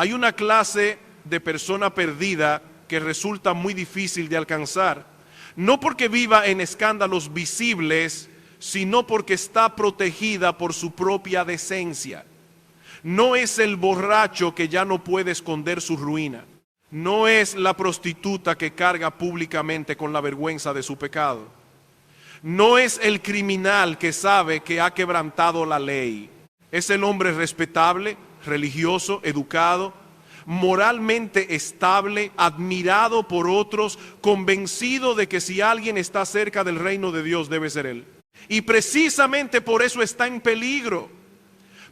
Hay una clase de persona perdida que resulta muy difícil de alcanzar, no porque viva en escándalos visibles, sino porque está protegida por su propia decencia. No es el borracho que ya no puede esconder su ruina. No es la prostituta que carga públicamente con la vergüenza de su pecado. No es el criminal que sabe que ha quebrantado la ley. Es el hombre respetable, religioso, educado, moralmente estable, admirado por otros, convencido de que si alguien está cerca del reino de Dios debe ser él. Y precisamente por eso está en peligro.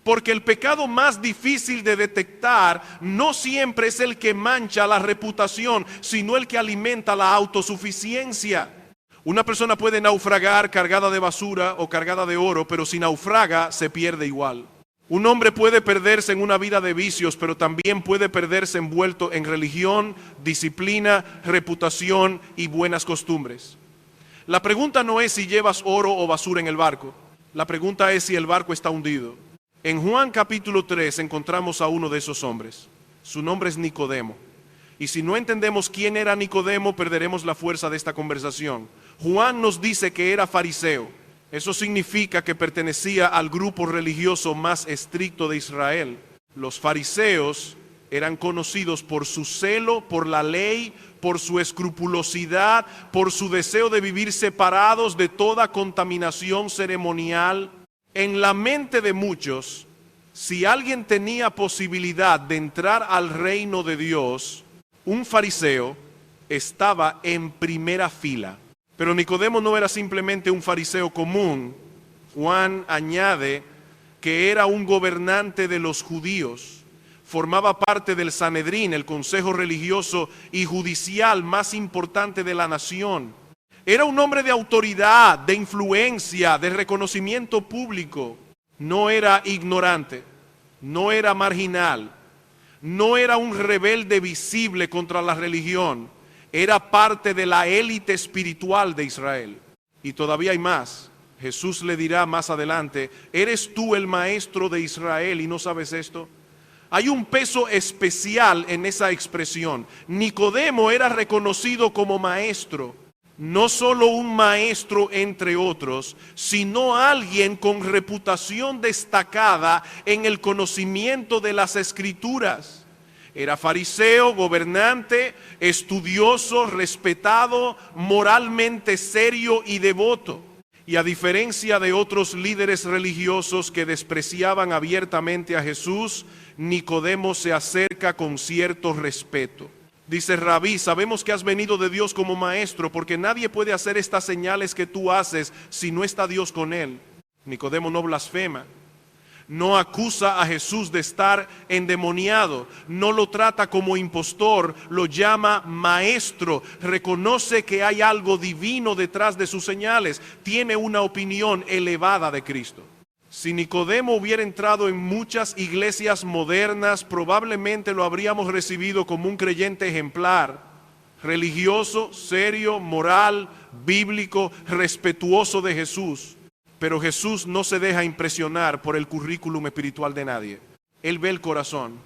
Porque el pecado más difícil de detectar no siempre es el que mancha la reputación, sino el que alimenta la autosuficiencia. Una persona puede naufragar cargada de basura o cargada de oro, pero si naufraga se pierde igual. Un hombre puede perderse en una vida de vicios, pero también puede perderse envuelto en religión, disciplina, reputación y buenas costumbres. La pregunta no es si llevas oro o basura en el barco. La pregunta es si el barco está hundido. En Juan capítulo 3 encontramos a uno de esos hombres. Su nombre es Nicodemo. Y si no entendemos quién era Nicodemo, perderemos la fuerza de esta conversación. Juan nos dice que era fariseo. Eso significa que pertenecía al grupo religioso más estricto de Israel. Los fariseos eran conocidos por su celo, por la ley, por su escrupulosidad, por su deseo de vivir separados de toda contaminación ceremonial. En la mente de muchos, si alguien tenía posibilidad de entrar al reino de Dios, un fariseo estaba en primera fila. Pero Nicodemo no era simplemente un fariseo común. Juan añade que era un gobernante de los judíos. Formaba parte del Sanedrín, el consejo religioso y judicial más importante de la nación. Era un hombre de autoridad, de influencia, de reconocimiento público. No era ignorante, no era marginal, no era un rebelde visible contra la religión. Era parte de la élite espiritual de Israel. Y todavía hay más. Jesús le dirá más adelante: ¿eres tú el maestro de Israel y no sabes esto? Hay un peso especial en esa expresión. Nicodemo era reconocido como maestro. No solo un maestro entre otros, sino alguien con reputación destacada en el conocimiento de las Escrituras. Era fariseo, gobernante, estudioso, respetado, moralmente serio y devoto. Y a diferencia de otros líderes religiosos que despreciaban abiertamente a Jesús, Nicodemo se acerca con cierto respeto. Dice: Rabí, sabemos que has venido de Dios como maestro, porque nadie puede hacer estas señales que tú haces si no está Dios con él. Nicodemo no blasfema, no acusa a Jesús de estar endemoniado, no lo trata como impostor, lo llama maestro, reconoce que hay algo divino detrás de sus señales, tiene una opinión elevada de Cristo. Si Nicodemo hubiera entrado en muchas iglesias modernas, probablemente lo habríamos recibido como un creyente ejemplar, religioso, serio, moral, bíblico, respetuoso de Jesús. Pero Jesús no se deja impresionar por el currículum espiritual de nadie. Él ve el corazón.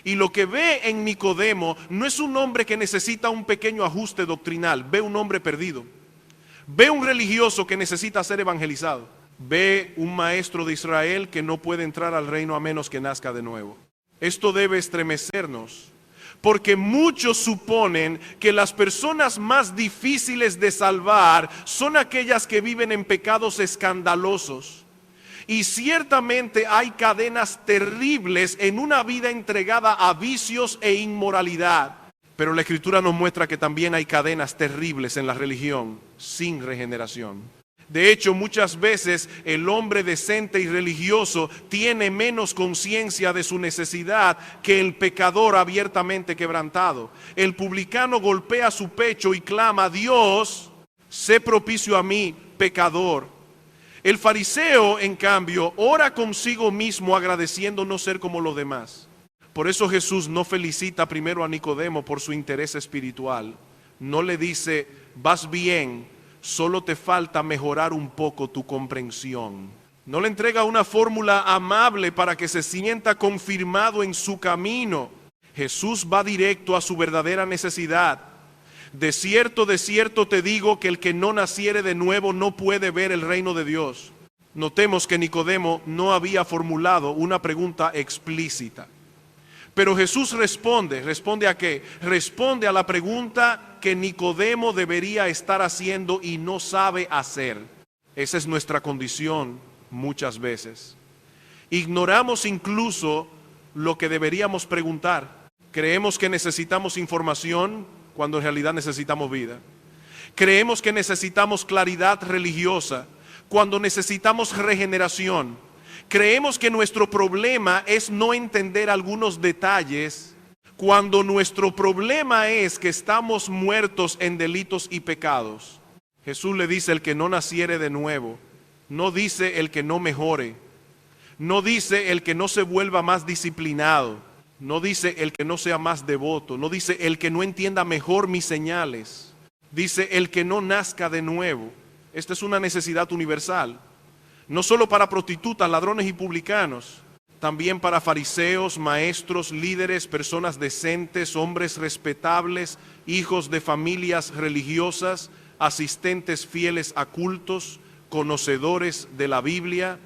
Y lo que ve en Nicodemo no es un hombre que necesita un pequeño ajuste doctrinal, ve un hombre perdido. Ve un religioso que necesita ser evangelizado. Ve un maestro de Israel que no puede entrar al reino a menos que nazca de nuevo. Esto debe estremecernos, porque muchos suponen que las personas más difíciles de salvar son aquellas que viven en pecados escandalosos. Y ciertamente hay cadenas terribles en una vida entregada a vicios e inmoralidad. Pero la Escritura nos muestra que también hay cadenas terribles en la religión sin regeneración. De hecho, muchas veces el hombre decente y religioso tiene menos conciencia de su necesidad que el pecador abiertamente quebrantado. El publicano golpea su pecho y clama: Dios, sé propicio a mí, pecador. El fariseo, en cambio, ora consigo mismo agradeciendo no ser como los demás. Por eso Jesús no felicita primero a Nicodemo por su interés espiritual. No le dice: vas bien, solo te falta mejorar un poco tu comprensión. No le entrega una fórmula amable para que se sienta confirmado en su camino. Jesús va directo a su verdadera necesidad. De cierto te digo que el que no naciere de nuevo no puede ver el reino de Dios. Notemos que Nicodemo no había formulado una pregunta explícita. Pero Jesús ¿responde a qué? Responde a la pregunta que Nicodemo debería estar haciendo y no sabe hacer. Esa es nuestra condición muchas veces. Ignoramos incluso lo que deberíamos preguntar. Creemos que necesitamos información cuando en realidad necesitamos vida. Creemos que necesitamos claridad religiosa cuando necesitamos regeneración. Creemos que nuestro problema es no entender algunos detalles cuando nuestro problema es que estamos muertos en delitos y pecados. Jesús le dice el que no naciere de nuevo, no dice el que no mejore, no dice el que no se vuelva más disciplinado, no dice el que no sea más devoto, no dice el que no entienda mejor mis señales, dice el que no nazca de nuevo. Esta es una necesidad universal. No solo para prostitutas, ladrones y publicanos, también para fariseos, maestros, líderes, personas decentes, hombres respetables, hijos de familias religiosas, asistentes fieles a cultos, conocedores de la Biblia.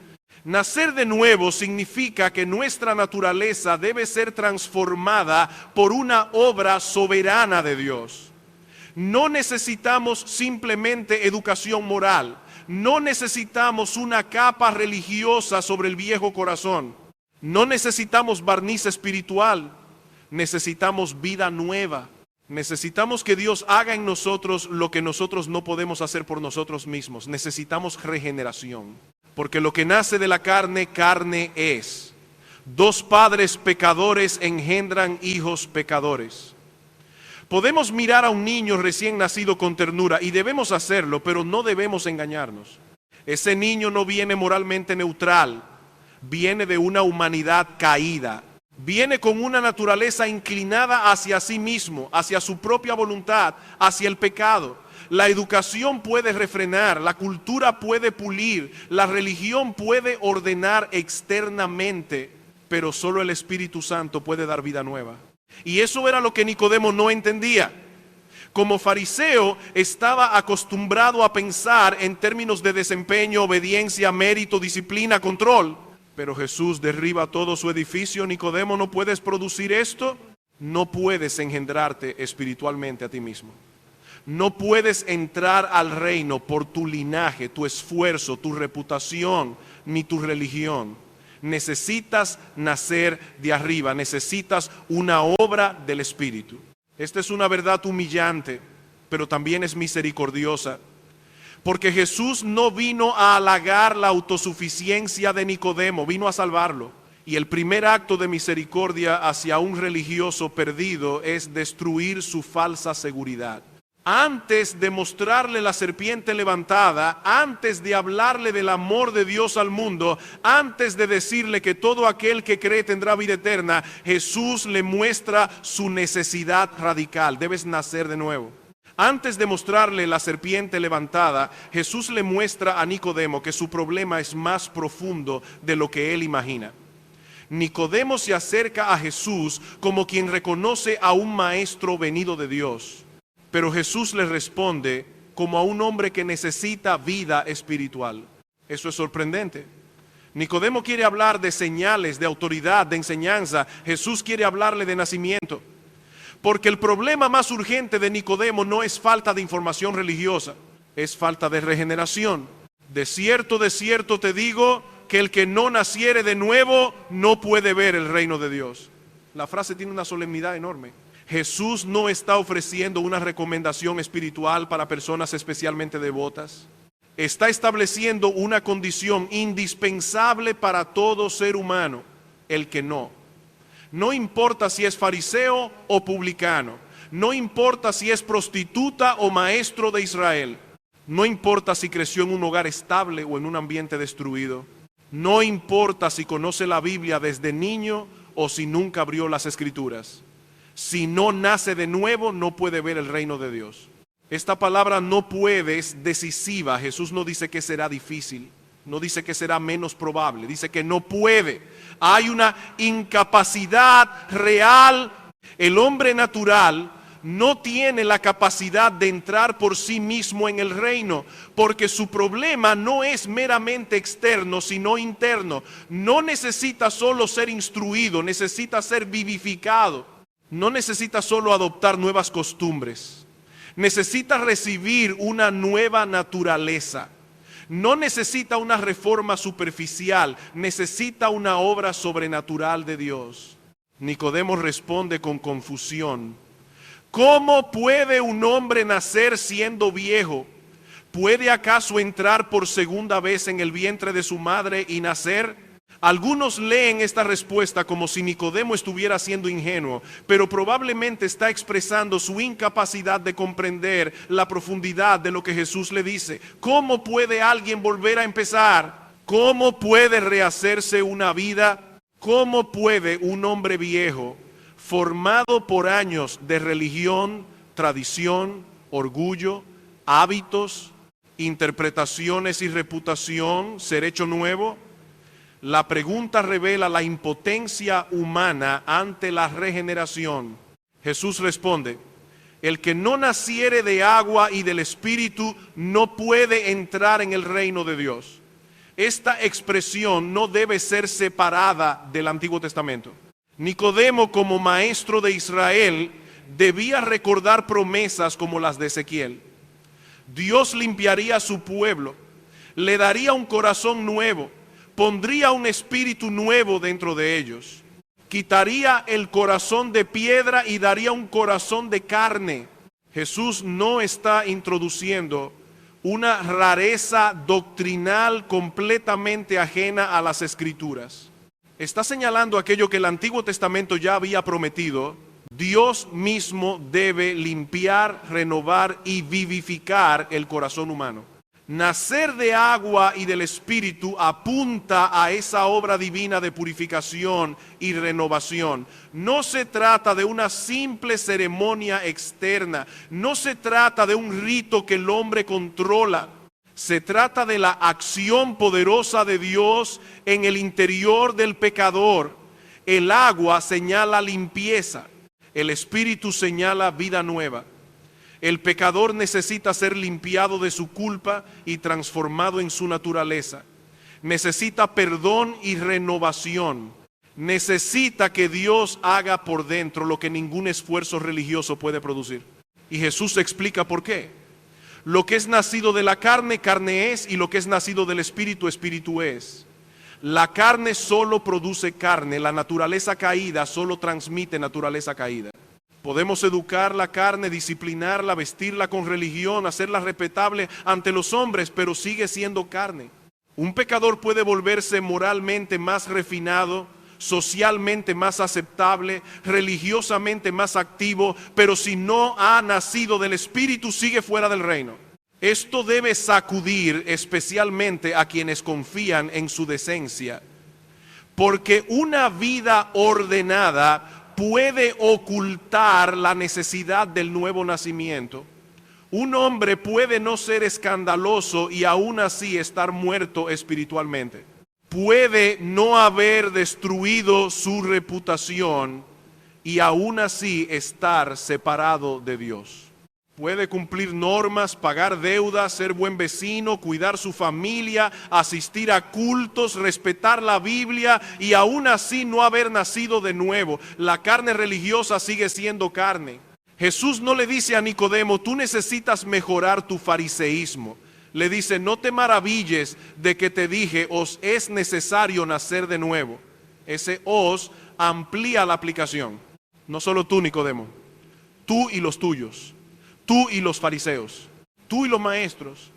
Nacer de nuevo significa que nuestra naturaleza debe ser transformada por una obra soberana de Dios. No necesitamos simplemente educación moral. No necesitamos una capa religiosa sobre el viejo corazón. No necesitamos barniz espiritual. Necesitamos vida nueva. Necesitamos que Dios haga en nosotros lo que nosotros no podemos hacer por nosotros mismos. Necesitamos regeneración. Porque lo que nace de la carne, carne es. Dos padres pecadores engendran hijos pecadores. Podemos mirar a un niño recién nacido con ternura y debemos hacerlo, pero no debemos engañarnos. Ese niño no viene moralmente neutral, viene de una humanidad caída, viene con una naturaleza inclinada hacia sí mismo, hacia su propia voluntad, hacia el pecado. La educación puede refrenar, la cultura puede pulir, la religión puede ordenar externamente, pero solo el Espíritu Santo puede dar vida nueva. Y eso era lo que Nicodemo no entendía. Como fariseo estaba acostumbrado a pensar en términos de desempeño, obediencia, mérito, disciplina, control. Pero Jesús derriba todo su edificio. Nicodemo, ¿no puedes producir esto? No puedes engendrarte espiritualmente a ti mismo. No puedes entrar al reino por tu linaje, tu esfuerzo, tu reputación, ni tu religión. Necesitas nacer de arriba, necesitas una obra del Espíritu. Esta es una verdad humillante, pero también es misericordiosa. Porque Jesús no vino a halagar la autosuficiencia de Nicodemo, vino a salvarlo. Y el primer acto de misericordia hacia un religioso perdido es destruir su falsa seguridad. Antes de mostrarle la serpiente levantada, antes de hablarle del amor de Dios al mundo, antes de decirle que todo aquel que cree tendrá vida eterna, Jesús le muestra su necesidad radical. Debes nacer de nuevo. Antes de mostrarle la serpiente levantada, Jesús le muestra a Nicodemo que su problema es más profundo de lo que él imagina. Nicodemo se acerca a Jesús como quien reconoce a un maestro venido de Dios. Pero Jesús le responde como a un hombre que necesita vida espiritual. Eso es sorprendente. Nicodemo quiere hablar de señales, de autoridad, de enseñanza. Jesús quiere hablarle de nacimiento. Porque el problema más urgente de Nicodemo no es falta de información religiosa, es falta de regeneración. De cierto te digo que el que no naciere de nuevo no puede ver el reino de Dios. La frase tiene una solemnidad enorme. Jesús no está ofreciendo una recomendación espiritual para personas especialmente devotas. Está estableciendo una condición indispensable para todo ser humano, el que no. No importa si es fariseo o publicano, no importa si es prostituta o maestro de Israel, no importa si creció en un hogar estable o en un ambiente destruido, no importa si conoce la Biblia desde niño o si nunca abrió las Escrituras. Si no nace de nuevo, no puede ver el reino de Dios. Esta palabra no puede es decisiva. Jesús no dice que será difícil, no dice que será menos probable, dice que no puede. Hay una incapacidad real. El hombre natural no tiene la capacidad de entrar por sí mismo en el reino, porque su problema no es meramente externo, sino interno. No necesita solo ser instruido, necesita ser vivificado. No necesita solo adoptar nuevas costumbres, necesita recibir una nueva naturaleza. No necesita una reforma superficial, necesita una obra sobrenatural de Dios. Nicodemo responde con confusión: ¿cómo puede un hombre nacer siendo viejo? ¿Puede acaso entrar por segunda vez en el vientre de su madre y nacer? Algunos leen esta respuesta como si Nicodemo estuviera siendo ingenuo, pero probablemente está expresando su incapacidad de comprender la profundidad de lo que Jesús le dice. ¿Cómo puede alguien volver a empezar? ¿Cómo puede rehacerse una vida? ¿Cómo puede un hombre viejo, formado por años de religión, tradición, orgullo, hábitos, interpretaciones y reputación, ser hecho nuevo? La pregunta revela la impotencia humana ante la regeneración. Jesús responde: el que no naciere de agua y del Espíritu no puede entrar en el reino de Dios. Esta expresión no debe ser separada del Antiguo Testamento. Nicodemo, como maestro de Israel, debía recordar promesas como las de Ezequiel. Dios limpiaría a su pueblo, le daría un corazón nuevo, pondría un espíritu nuevo dentro de ellos, quitaría el corazón de piedra y daría un corazón de carne. Jesús no está introduciendo una rareza doctrinal completamente ajena a las Escrituras. Está señalando aquello que el Antiguo Testamento ya había prometido. Dios mismo debe limpiar, renovar y vivificar el corazón humano. Nacer de agua y del Espíritu apunta a esa obra divina de purificación y renovación. No se trata de una simple ceremonia externa, no se trata de un rito que el hombre controla. Se trata de la acción poderosa de Dios en el interior del pecador. El agua señala limpieza, el Espíritu señala vida nueva. El pecador necesita ser limpiado de su culpa y transformado en su naturaleza. Necesita perdón y renovación. Necesita que Dios haga por dentro lo que ningún esfuerzo religioso puede producir. Y Jesús explica por qué. Lo que es nacido de la carne, carne es, y lo que es nacido del Espíritu, Espíritu es. La carne solo produce carne, la naturaleza caída solo transmite naturaleza caída. Podemos educar la carne, disciplinarla, vestirla con religión, hacerla respetable ante los hombres, pero sigue siendo carne. Un pecador puede volverse moralmente más refinado, socialmente más aceptable, religiosamente más activo, pero si no ha nacido del Espíritu, sigue fuera del reino. Esto debe sacudir especialmente a quienes confían en su decencia, porque una vida ordenada puede ocultar la necesidad del nuevo nacimiento. Un hombre puede no ser escandaloso y aún así estar muerto espiritualmente. Puede no haber destruido su reputación y aún así estar separado de Dios. Puede cumplir normas, pagar deudas, ser buen vecino, cuidar su familia, asistir a cultos, respetar la Biblia y aún así no haber nacido de nuevo. La carne religiosa sigue siendo carne. Jesús no le dice a Nicodemo: tú necesitas mejorar tu fariseísmo. Le dice: no te maravilles de que te dije, os es necesario nacer de nuevo. Ese os amplía la aplicación. No solo tú, Nicodemo, tú y los tuyos. Tú y los fariseos, tú y los maestros,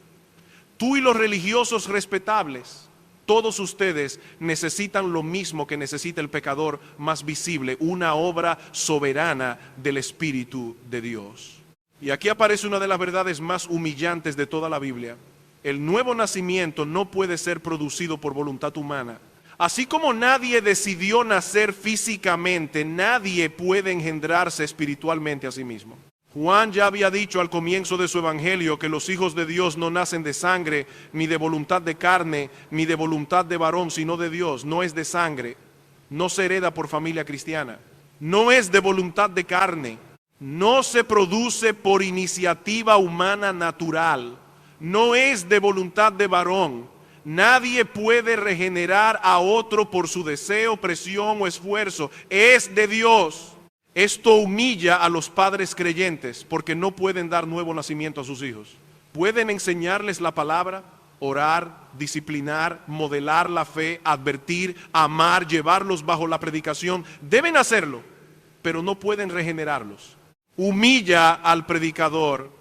tú y los religiosos respetables, todos ustedes necesitan lo mismo que necesita el pecador más visible, una obra soberana del Espíritu de Dios. Y aquí aparece una de las verdades más humillantes de toda la Biblia. El nuevo nacimiento no puede ser producido por voluntad humana. Así como nadie decidió nacer físicamente, nadie puede engendrarse espiritualmente a sí mismo. Juan ya había dicho al comienzo de su evangelio que los hijos de Dios no nacen de sangre, ni de voluntad de carne, ni de voluntad de varón, sino de Dios. No es de sangre, no se hereda por familia cristiana. no es de voluntad de carne, no se produce por iniciativa humana natural, no es de voluntad de varón. Nadie puede regenerar a otro por su deseo, presión o esfuerzo. Es de Dios. Esto humilla a los padres creyentes porque no pueden dar nuevo nacimiento a sus hijos. Pueden enseñarles la palabra, orar, disciplinar, modelar la fe, advertir, amar, llevarlos bajo la predicación. Deben hacerlo, pero no pueden regenerarlos. Humilla al predicador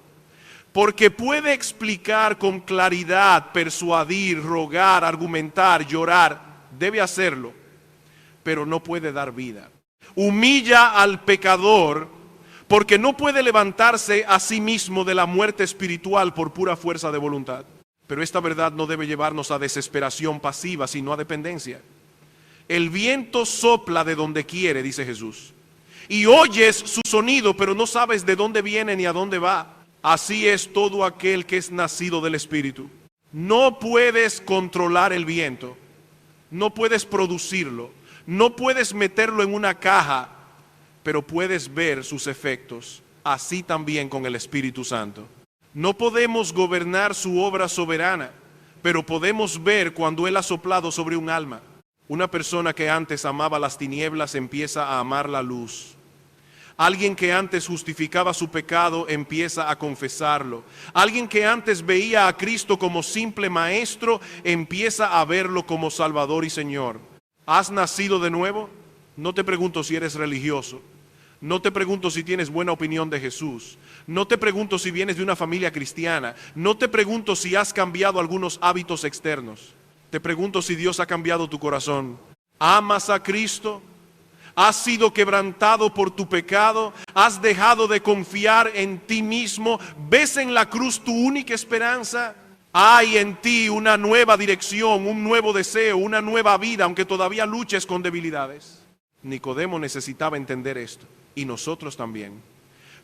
porque puede explicar con claridad, persuadir, rogar, argumentar, llorar. Debe hacerlo, pero no puede dar vida. Humilla al pecador porque no puede levantarse a sí mismo de la muerte espiritual por pura fuerza de voluntad. Pero esta verdad no debe llevarnos a desesperación pasiva, sino a dependencia. El viento sopla de donde quiere, dice Jesús, y oyes su sonido, pero no sabes de dónde viene ni a dónde va. Así es todo aquel que es nacido del Espíritu. No puedes controlar el viento, no puedes producirlo, no puedes meterlo en una caja, pero puedes ver sus efectos. Así también con el Espíritu Santo. No podemos gobernar su obra soberana, pero podemos ver cuando Él ha soplado sobre un alma. Una persona que antes amaba las tinieblas empieza a amar la luz. Alguien que antes justificaba su pecado empieza a confesarlo. Alguien que antes veía a Cristo como simple maestro empieza a verlo como Salvador y Señor. ¿Has nacido de nuevo? No te pregunto si eres religioso. No te pregunto si tienes buena opinión de Jesús. No te pregunto si vienes de una familia cristiana. No te pregunto si has cambiado algunos hábitos externos. Te pregunto si Dios ha cambiado tu corazón. ¿Amas a Cristo? ¿Has sido quebrantado por tu pecado? ¿Has dejado de confiar en ti mismo? ¿Ves en la cruz tu única esperanza? Hay en ti una nueva dirección, un nuevo deseo, una nueva vida, aunque todavía luches con debilidades. Nicodemo necesitaba entender esto, y nosotros también.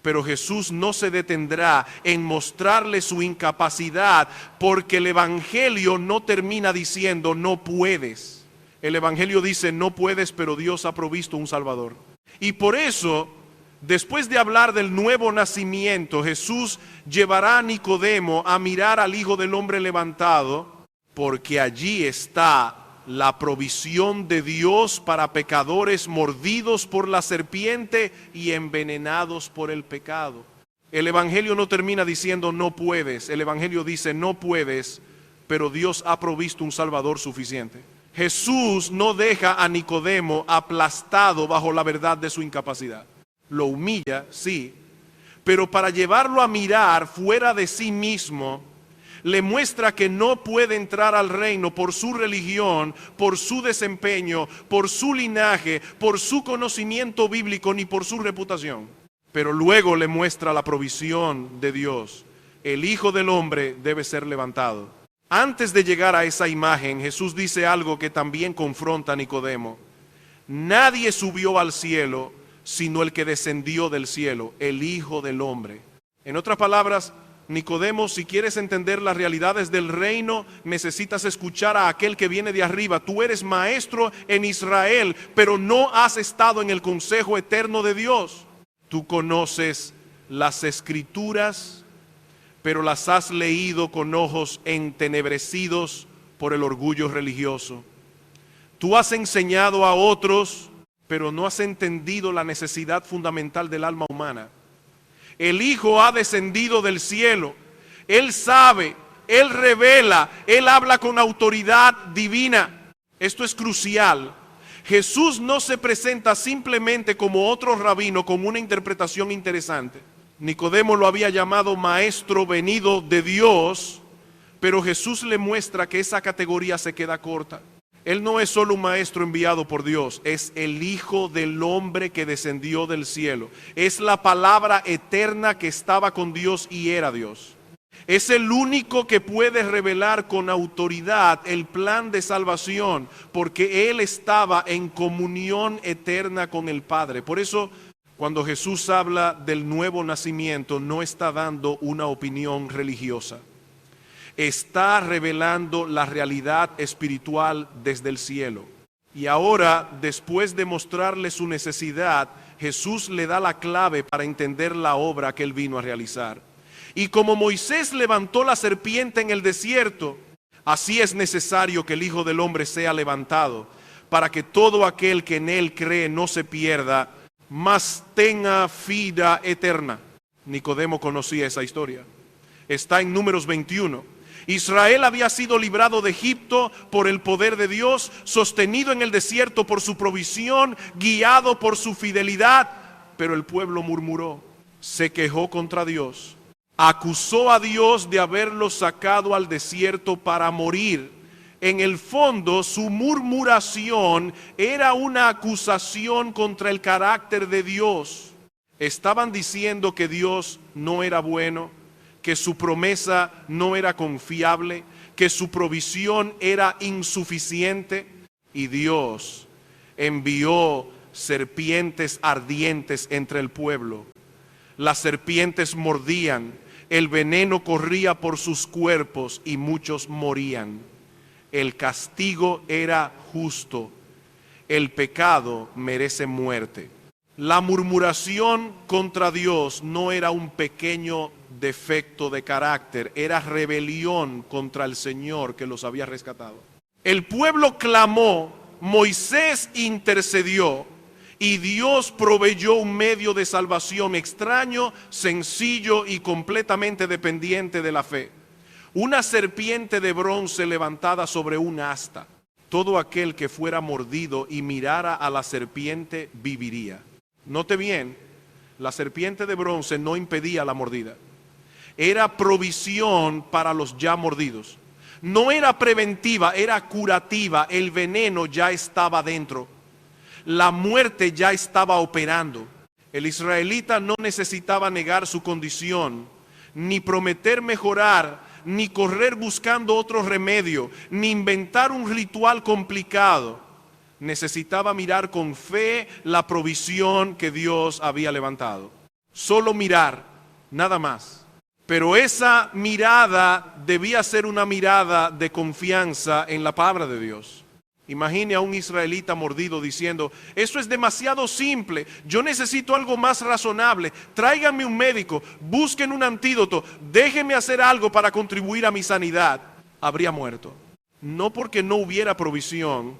Pero Jesús no se detendrá en mostrarle su incapacidad, porque el Evangelio no termina diciendo no puedes. El Evangelio dice no puedes, pero Dios ha provisto un Salvador. Y por eso, después de hablar del nuevo nacimiento, Jesús llevará a Nicodemo a mirar al Hijo del Hombre levantado, porque allí está la provisión de Dios para pecadores mordidos por la serpiente y envenenados por el pecado. El Evangelio no termina diciendo no puedes. El Evangelio dice no puedes, pero Dios ha provisto un Salvador suficiente. Jesús no deja a Nicodemo aplastado bajo la verdad de su incapacidad. Lo humilla, sí, pero para llevarlo a mirar fuera de sí mismo, le muestra que no puede entrar al reino por su religión, por su desempeño, por su linaje, por su conocimiento bíblico, ni por su reputación. Pero luego le muestra la provisión de Dios. El Hijo del Hombre debe ser levantado. Antes de llegar a esa imagen, Jesús dice algo que también confronta a Nicodemo. Nadie subió al cielo, sino el que descendió del cielo, el Hijo del Hombre. En otras palabras, Nicodemo, si quieres entender las realidades del reino, necesitas escuchar a aquel que viene de arriba. Tú eres maestro en Israel, pero no has estado en el consejo eterno de Dios. Tú conoces las Escrituras, pero las has leído con ojos entenebrecidos por el orgullo religioso. Tú has enseñado a otros, pero no has entendido la necesidad fundamental del alma humana. El Hijo ha descendido del cielo. Él sabe, Él revela, Él habla con autoridad divina. Esto es crucial. Jesús no se presenta simplemente como otro rabino con una interpretación interesante. Nicodemo lo había llamado maestro venido de Dios, pero Jesús le muestra que esa categoría se queda corta. Él no es solo un maestro enviado por Dios, es el Hijo del Hombre que descendió del cielo. Es la palabra eterna que estaba con Dios y era Dios. Es el único que puede revelar con autoridad el plan de salvación, porque Él estaba en comunión eterna con el Padre. Por eso, cuando Jesús habla del nuevo nacimiento, no está dando una opinión religiosa. Está revelando la realidad espiritual desde el cielo. Y ahora, después de mostrarle su necesidad, Jesús le da la clave para entender la obra que él vino a realizar. Y como Moisés levantó la serpiente en el desierto, así es necesario que el Hijo del Hombre sea levantado, para que todo aquel que en él cree no se pierda, mas tenga vida eterna. Nicodemo conocía esa historia. Está en Números 21. Israel había sido librado de Egipto por el poder de Dios, sostenido en el desierto por su provisión, guiado por su fidelidad. Pero el pueblo murmuró, se quejó contra Dios, acusó a Dios de haberlo sacado al desierto para morir. En el fondo, su murmuración era una acusación contra el carácter de Dios. Estaban diciendo que Dios no era bueno, que su promesa no era confiable, que su provisión era insuficiente, y Dios envió serpientes ardientes entre el pueblo. Las serpientes mordían, el veneno corría por sus cuerpos y muchos morían. El castigo era justo, el pecado merece muerte. La murmuración contra Dios no era un pequeño defecto de carácter, era rebelión contra el Señor que los había rescatado. El pueblo clamó, Moisés intercedió y Dios proveyó un medio de salvación extraño, sencillo y completamente dependiente de la fe. Una serpiente de bronce levantada sobre un asta. Todo aquel que fuera mordido y mirara a la serpiente viviría. Note bien, la serpiente de bronce no impedía la mordida. Era provisión para los ya mordidos. No era preventiva, era curativa. El veneno ya estaba dentro. La muerte ya estaba operando. El israelita no necesitaba negar su condición, ni prometer mejorar, ni correr buscando otro remedio, ni inventar un ritual complicado. Necesitaba mirar con fe la provisión que Dios había levantado. Solo mirar, nada más. Pero esa mirada debía ser una mirada de confianza en la palabra de Dios. Imagine a un israelita mordido diciendo, eso es demasiado simple, yo necesito algo más razonable, tráiganme un médico, busquen un antídoto, déjenme hacer algo para contribuir a mi sanidad. Habría muerto. No porque no hubiera provisión,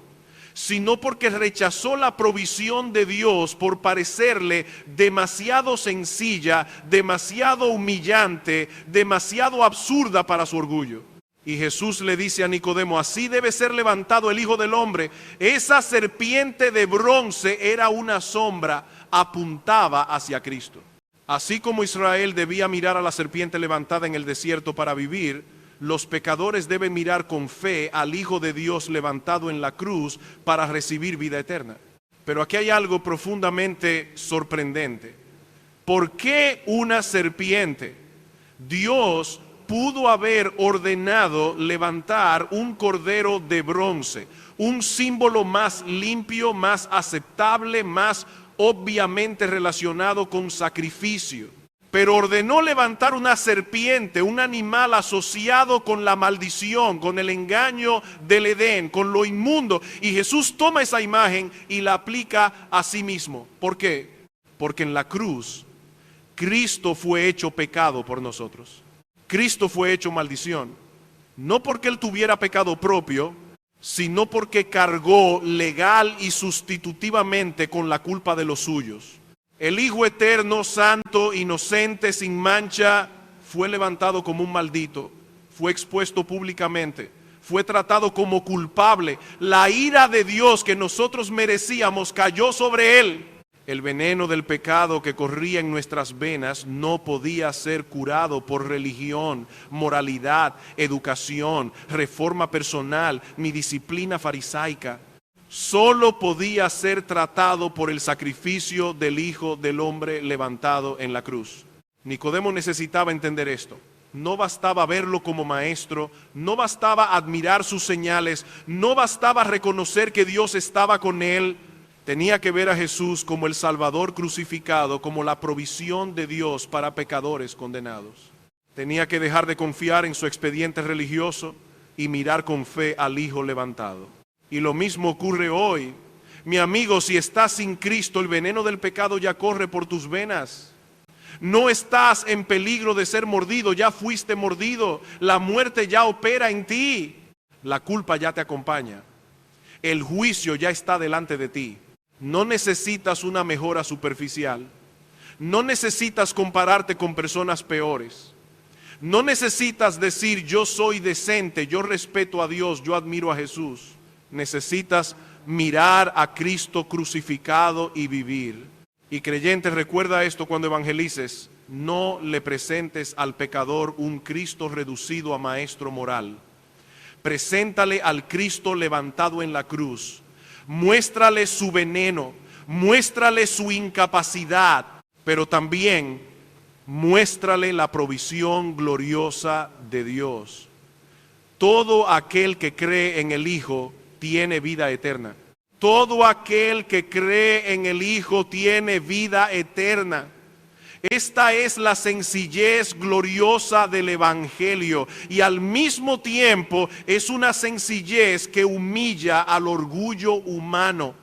sino porque rechazó la provisión de Dios por parecerle demasiado sencilla, demasiado humillante, demasiado absurda para su orgullo. Y Jesús le dice a Nicodemo, así debe ser levantado el Hijo del Hombre. Esa serpiente de bronce era una sombra, apuntaba hacia Cristo. Así como Israel debía mirar a la serpiente levantada en el desierto para vivir, los pecadores deben mirar con fe al Hijo de Dios levantado en la cruz para recibir vida eterna. Pero aquí hay algo profundamente sorprendente. ¿Por qué una serpiente? Dios pudo haber ordenado levantar un cordero de bronce, un símbolo más limpio, más aceptable, más obviamente relacionado con sacrificio. Pero ordenó levantar una serpiente, un animal asociado con la maldición, con el engaño del Edén, con lo inmundo. Y Jesús toma esa imagen y la aplica a sí mismo. ¿Por qué? Porque en la cruz, Cristo fue hecho pecado por nosotros. Cristo fue hecho maldición. No porque Él tuviera pecado propio, sino porque cargó legal y sustitutivamente con la culpa de los suyos. El Hijo eterno, santo, inocente, sin mancha, fue levantado como un maldito, fue expuesto públicamente, fue tratado como culpable. La ira de Dios que nosotros merecíamos cayó sobre Él. El veneno del pecado que corría en nuestras venas no podía ser curado por religión, moralidad, educación, reforma personal, ni disciplina farisaica. Solo podía ser tratado por el sacrificio del Hijo del Hombre levantado en la cruz. Nicodemo necesitaba entender esto. No bastaba verlo como maestro, no bastaba admirar sus señales, no bastaba reconocer que Dios estaba con él. Tenía que ver a Jesús como el Salvador crucificado, como la provisión de Dios para pecadores condenados. Tenía que dejar de confiar en su expediente religioso y mirar con fe al Hijo levantado. Y lo mismo ocurre hoy. Mi amigo, si estás sin Cristo, el veneno del pecado ya corre por tus venas. No estás en peligro de ser mordido, ya fuiste mordido. La muerte ya opera en ti. La culpa ya te acompaña. El juicio ya está delante de ti. No necesitas una mejora superficial. No necesitas compararte con personas peores. No necesitas decir yo soy decente, yo respeto a Dios, yo admiro a Jesús. Necesitas mirar a Cristo crucificado y vivir. Y creyente, recuerda esto cuando evangelices. No le presentes al pecador un Cristo reducido a maestro moral. Preséntale al Cristo levantado en la cruz. Muéstrale su veneno, muéstrale su incapacidad, pero también muéstrale la provisión gloriosa de Dios. Todo aquel que cree en el Hijo tiene vida eterna. Todo aquel que cree en el Hijo tiene vida eterna. Esta es la sencillez gloriosa del Evangelio y al mismo tiempo es una sencillez que humilla al orgullo humano.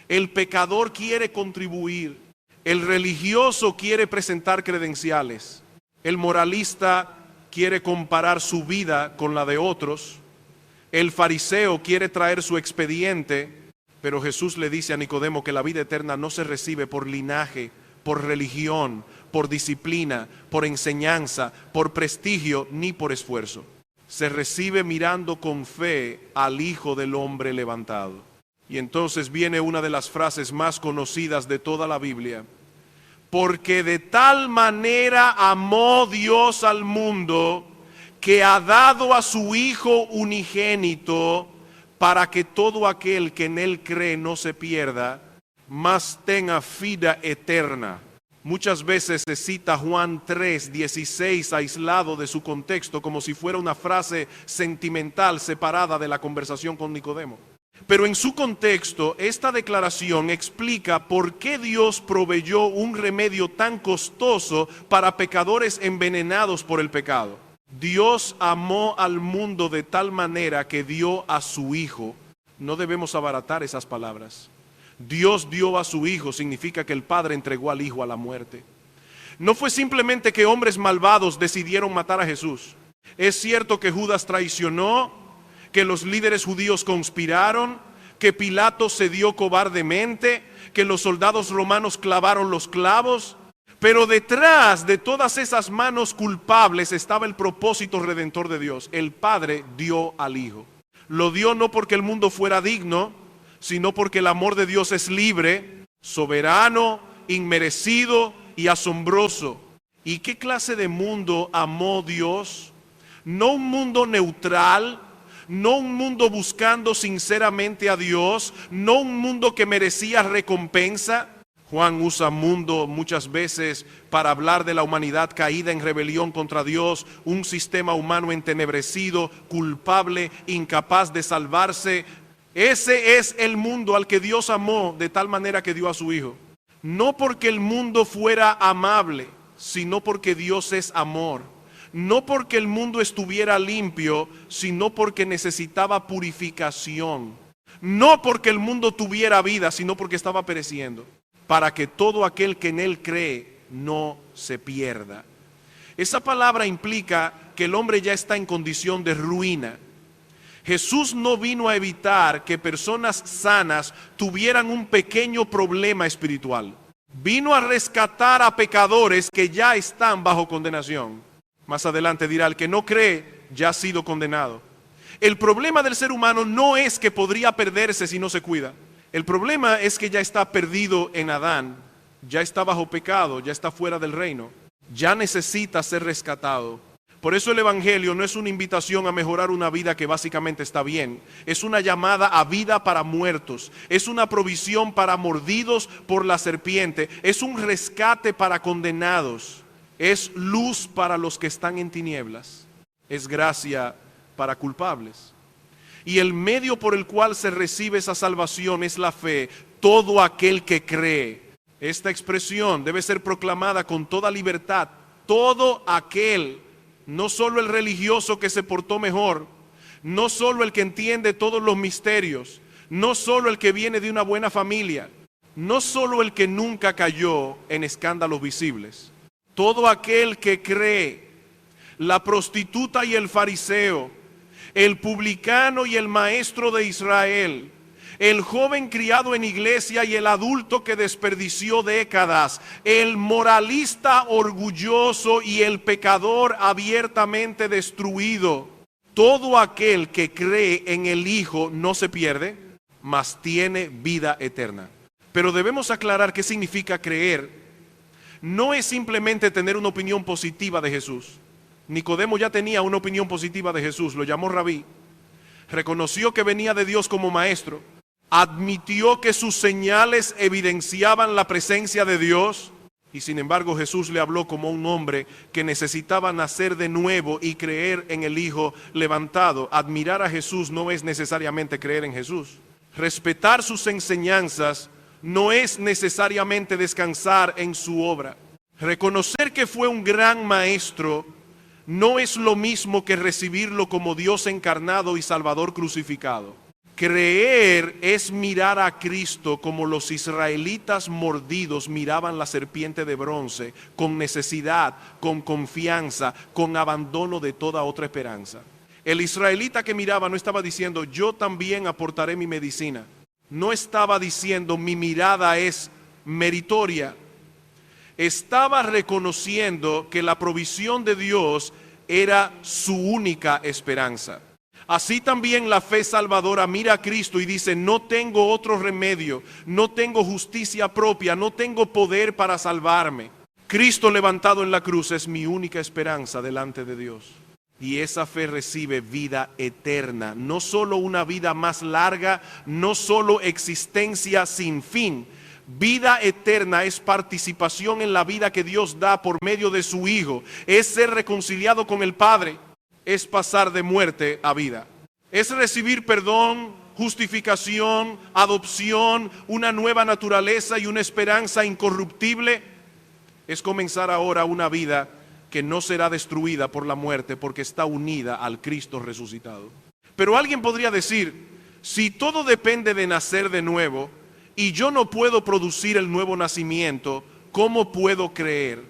El pecador quiere contribuir, el religioso quiere presentar credenciales, el moralista quiere comparar su vida con la de otros, el fariseo quiere traer su expediente, pero Jesús le dice a Nicodemo que la vida eterna no se recibe por linaje, por religión, por disciplina, por enseñanza, por prestigio, ni por esfuerzo. Se recibe mirando con fe al Hijo del Hombre levantado. Y entonces viene una de las frases más conocidas de toda la Biblia. Porque de tal manera amó Dios al mundo, que ha dado a su Hijo unigénito, para que todo aquel que en Él cree no se pierda, mas tenga vida eterna. Muchas veces se cita Juan 3:16 aislado de su contexto como si fuera una frase sentimental separada de la conversación con Nicodemo. Pero en su contexto, esta declaración explica por qué Dios proveyó un remedio tan costoso para pecadores envenenados por el pecado. Dios amó al mundo de tal manera que dio a su Hijo. No debemos abaratar esas palabras. Dios dio a su Hijo significa que el Padre entregó al Hijo a la muerte. No fue simplemente que hombres malvados decidieron matar a Jesús. Es cierto que Judas traicionó, que los líderes judíos conspiraron, que Pilato cedió cobardemente, que los soldados romanos clavaron los clavos, pero detrás de todas esas manos culpables estaba el propósito redentor de Dios. El Padre dio al Hijo. Lo dio no porque el mundo fuera digno, sino porque el amor de Dios es libre, soberano, inmerecido y asombroso. ¿Y qué clase de mundo amó Dios? No un mundo neutral, no un mundo buscando sinceramente a Dios, no un mundo que merecía recompensa. Juan usa mundo muchas veces para hablar de la humanidad caída en rebelión contra Dios, un sistema humano entenebrecido, culpable, incapaz de salvarse. Ese es el mundo al que Dios amó de tal manera que dio a su Hijo. No porque el mundo fuera amable, sino porque Dios es amor. No porque el mundo estuviera limpio, sino porque necesitaba purificación. No porque el mundo tuviera vida, sino porque estaba pereciendo. Para que todo aquel que en Él cree no se pierda. Esa palabra implica que el hombre ya está en condición de ruina. Jesús no vino a evitar que personas sanas tuvieran un pequeño problema espiritual. Vino a rescatar a pecadores que ya están bajo condenación. Más adelante dirá, el que no cree ya ha sido condenado. El problema del ser humano no es que podría perderse si no se cuida. El problema es que ya está perdido en Adán, ya está bajo pecado, ya está fuera del reino, ya necesita ser rescatado. Por eso el Evangelio no es una invitación a mejorar una vida que básicamente está bien. Es una llamada a vida para muertos. Es una provisión para mordidos por la serpiente. Es un rescate para condenados. Es luz para los que están en tinieblas. Es gracia para culpables. Y el medio por el cual se recibe esa salvación es la fe. Todo aquel que cree. Esta expresión debe ser proclamada con toda libertad. Todo aquel, no solo el religioso que se portó mejor, no solo el que entiende todos los misterios, no solo el que viene de una buena familia, no solo el que nunca cayó en escándalos visibles. Todo aquel que cree, la prostituta y el fariseo, el publicano y el maestro de Israel, el joven criado en iglesia y el adulto que desperdició décadas, el moralista orgulloso y el pecador abiertamente destruido. Todo aquel que cree en el Hijo no se pierde, mas tiene vida eterna. Pero debemos aclarar qué significa creer. No es simplemente tener una opinión positiva de Jesús. Nicodemo ya tenía una opinión positiva de Jesús, lo llamó rabí, reconoció que venía de Dios como maestro, admitió que sus señales evidenciaban la presencia de Dios, y sin embargo Jesús le habló como un hombre que necesitaba nacer de nuevo y creer en el Hijo levantado. Admirar a Jesús no es necesariamente creer en Jesús. Respetar sus enseñanzas no es necesariamente descansar en su obra. Reconocer que fue un gran maestro no es lo mismo que recibirlo como Dios encarnado y Salvador crucificado. Creer es mirar a Cristo como los israelitas mordidos miraban la serpiente de bronce, con necesidad, con confianza, con abandono de toda otra esperanza. El israelita que miraba no estaba diciendo, yo también aportaré mi medicina. No estaba diciendo, mi mirada es meritoria. Estaba reconociendo que la provisión de Dios era su única esperanza. Así también la fe salvadora mira a Cristo y dice, no tengo otro remedio, no tengo justicia propia, no tengo poder para salvarme. Cristo levantado en la cruz es mi única esperanza delante de Dios. Y esa fe recibe vida eterna, no solo una vida más larga, no solo existencia sin fin. Vida eterna es participación en la vida que Dios da por medio de su Hijo, es ser reconciliado con el Padre, es pasar de muerte a vida, es recibir perdón, justificación, adopción, una nueva naturaleza y una esperanza incorruptible. Es comenzar ahora una vida que no será destruida por la muerte porque está unida al Cristo resucitado. Pero alguien podría decir, si todo depende de nacer de nuevo y yo no puedo producir el nuevo nacimiento, ¿cómo puedo creer?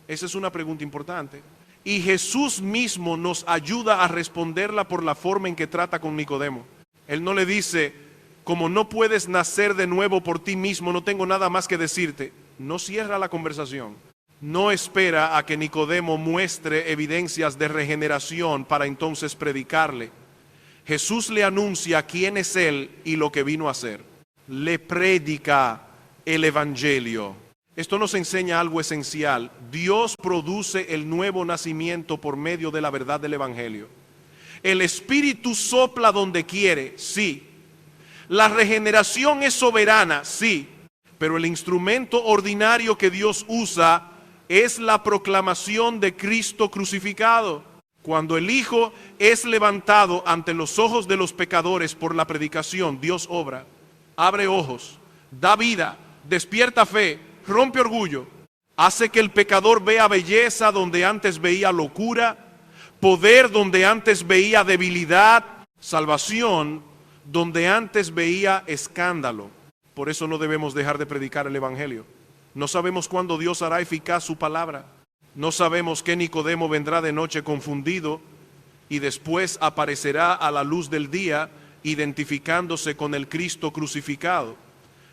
Esa es una pregunta importante. Y Jesús mismo nos ayuda a responderla por la forma en que trata con Nicodemo. Él no le dice, como no puedes nacer de nuevo por ti mismo, no tengo nada más que decirte. No cierra la conversación. No espera a que Nicodemo muestre evidencias de regeneración para entonces predicarle. Jesús le anuncia quién es Él y lo que vino a hacer. Le predica el Evangelio. Esto nos enseña algo esencial. Dios produce el nuevo nacimiento por medio de la verdad del Evangelio. El Espíritu sopla donde quiere, sí. La regeneración es soberana, sí. Pero el instrumento ordinario que Dios usa es la proclamación de Cristo crucificado. Cuando el Hijo es levantado ante los ojos de los pecadores por la predicación, Dios obra. Abre ojos, da vida, despierta fe, rompe orgullo, hace que el pecador vea belleza donde antes veía locura, poder donde antes veía debilidad, salvación donde antes veía escándalo. Por eso no debemos dejar de predicar el Evangelio. No sabemos cuándo Dios hará eficaz su palabra. No sabemos qué Nicodemo vendrá de noche confundido y después aparecerá a la luz del día identificándose con el Cristo crucificado.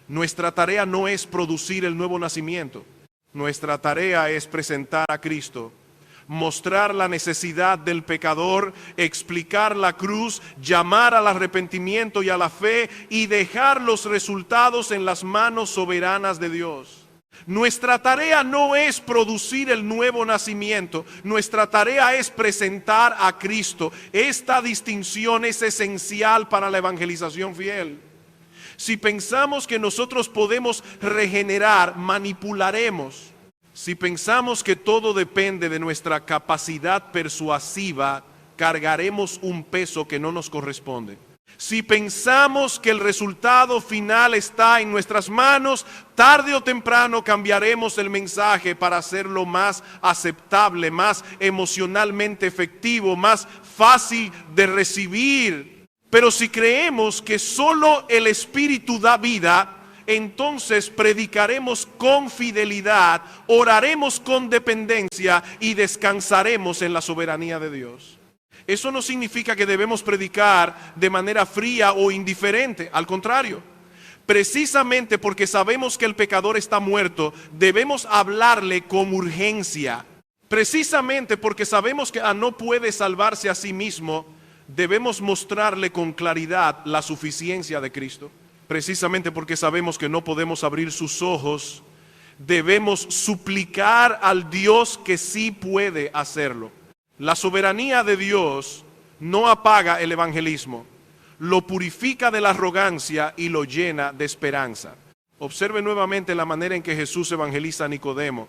Nuestra tarea no es producir el nuevo nacimiento. Nuestra tarea es presentar a Cristo, mostrar la necesidad del pecador, explicar la cruz, llamar al arrepentimiento y a la fe y dejar los resultados en las manos soberanas de Dios. Nuestra tarea no es producir el nuevo nacimiento, nuestra tarea es presentar a Cristo. Esta distinción es esencial para la evangelización fiel. Si pensamos que nosotros podemos regenerar, manipularemos. Si pensamos que todo depende de nuestra capacidad persuasiva, cargaremos un peso que no nos corresponde. Si pensamos que el resultado final está en nuestras manos, tarde o temprano cambiaremos el mensaje para hacerlo más aceptable, más emocionalmente efectivo, más fácil de recibir. Pero si creemos que solo el Espíritu da vida, entonces predicaremos con fidelidad, oraremos con dependencia y descansaremos en la soberanía de Dios. Eso no significa que debemos predicar de manera fría o indiferente, al contrario. Precisamente porque sabemos que el pecador está muerto, debemos hablarle con urgencia. Precisamente porque sabemos que no puede salvarse a sí mismo, debemos mostrarle con claridad la suficiencia de Cristo. Precisamente porque sabemos que no podemos abrir sus ojos, debemos suplicar al Dios que sí puede hacerlo. La soberanía de Dios no apaga el evangelismo, lo purifica de la arrogancia y lo llena de esperanza. Observe nuevamente la manera en que Jesús evangeliza a Nicodemo.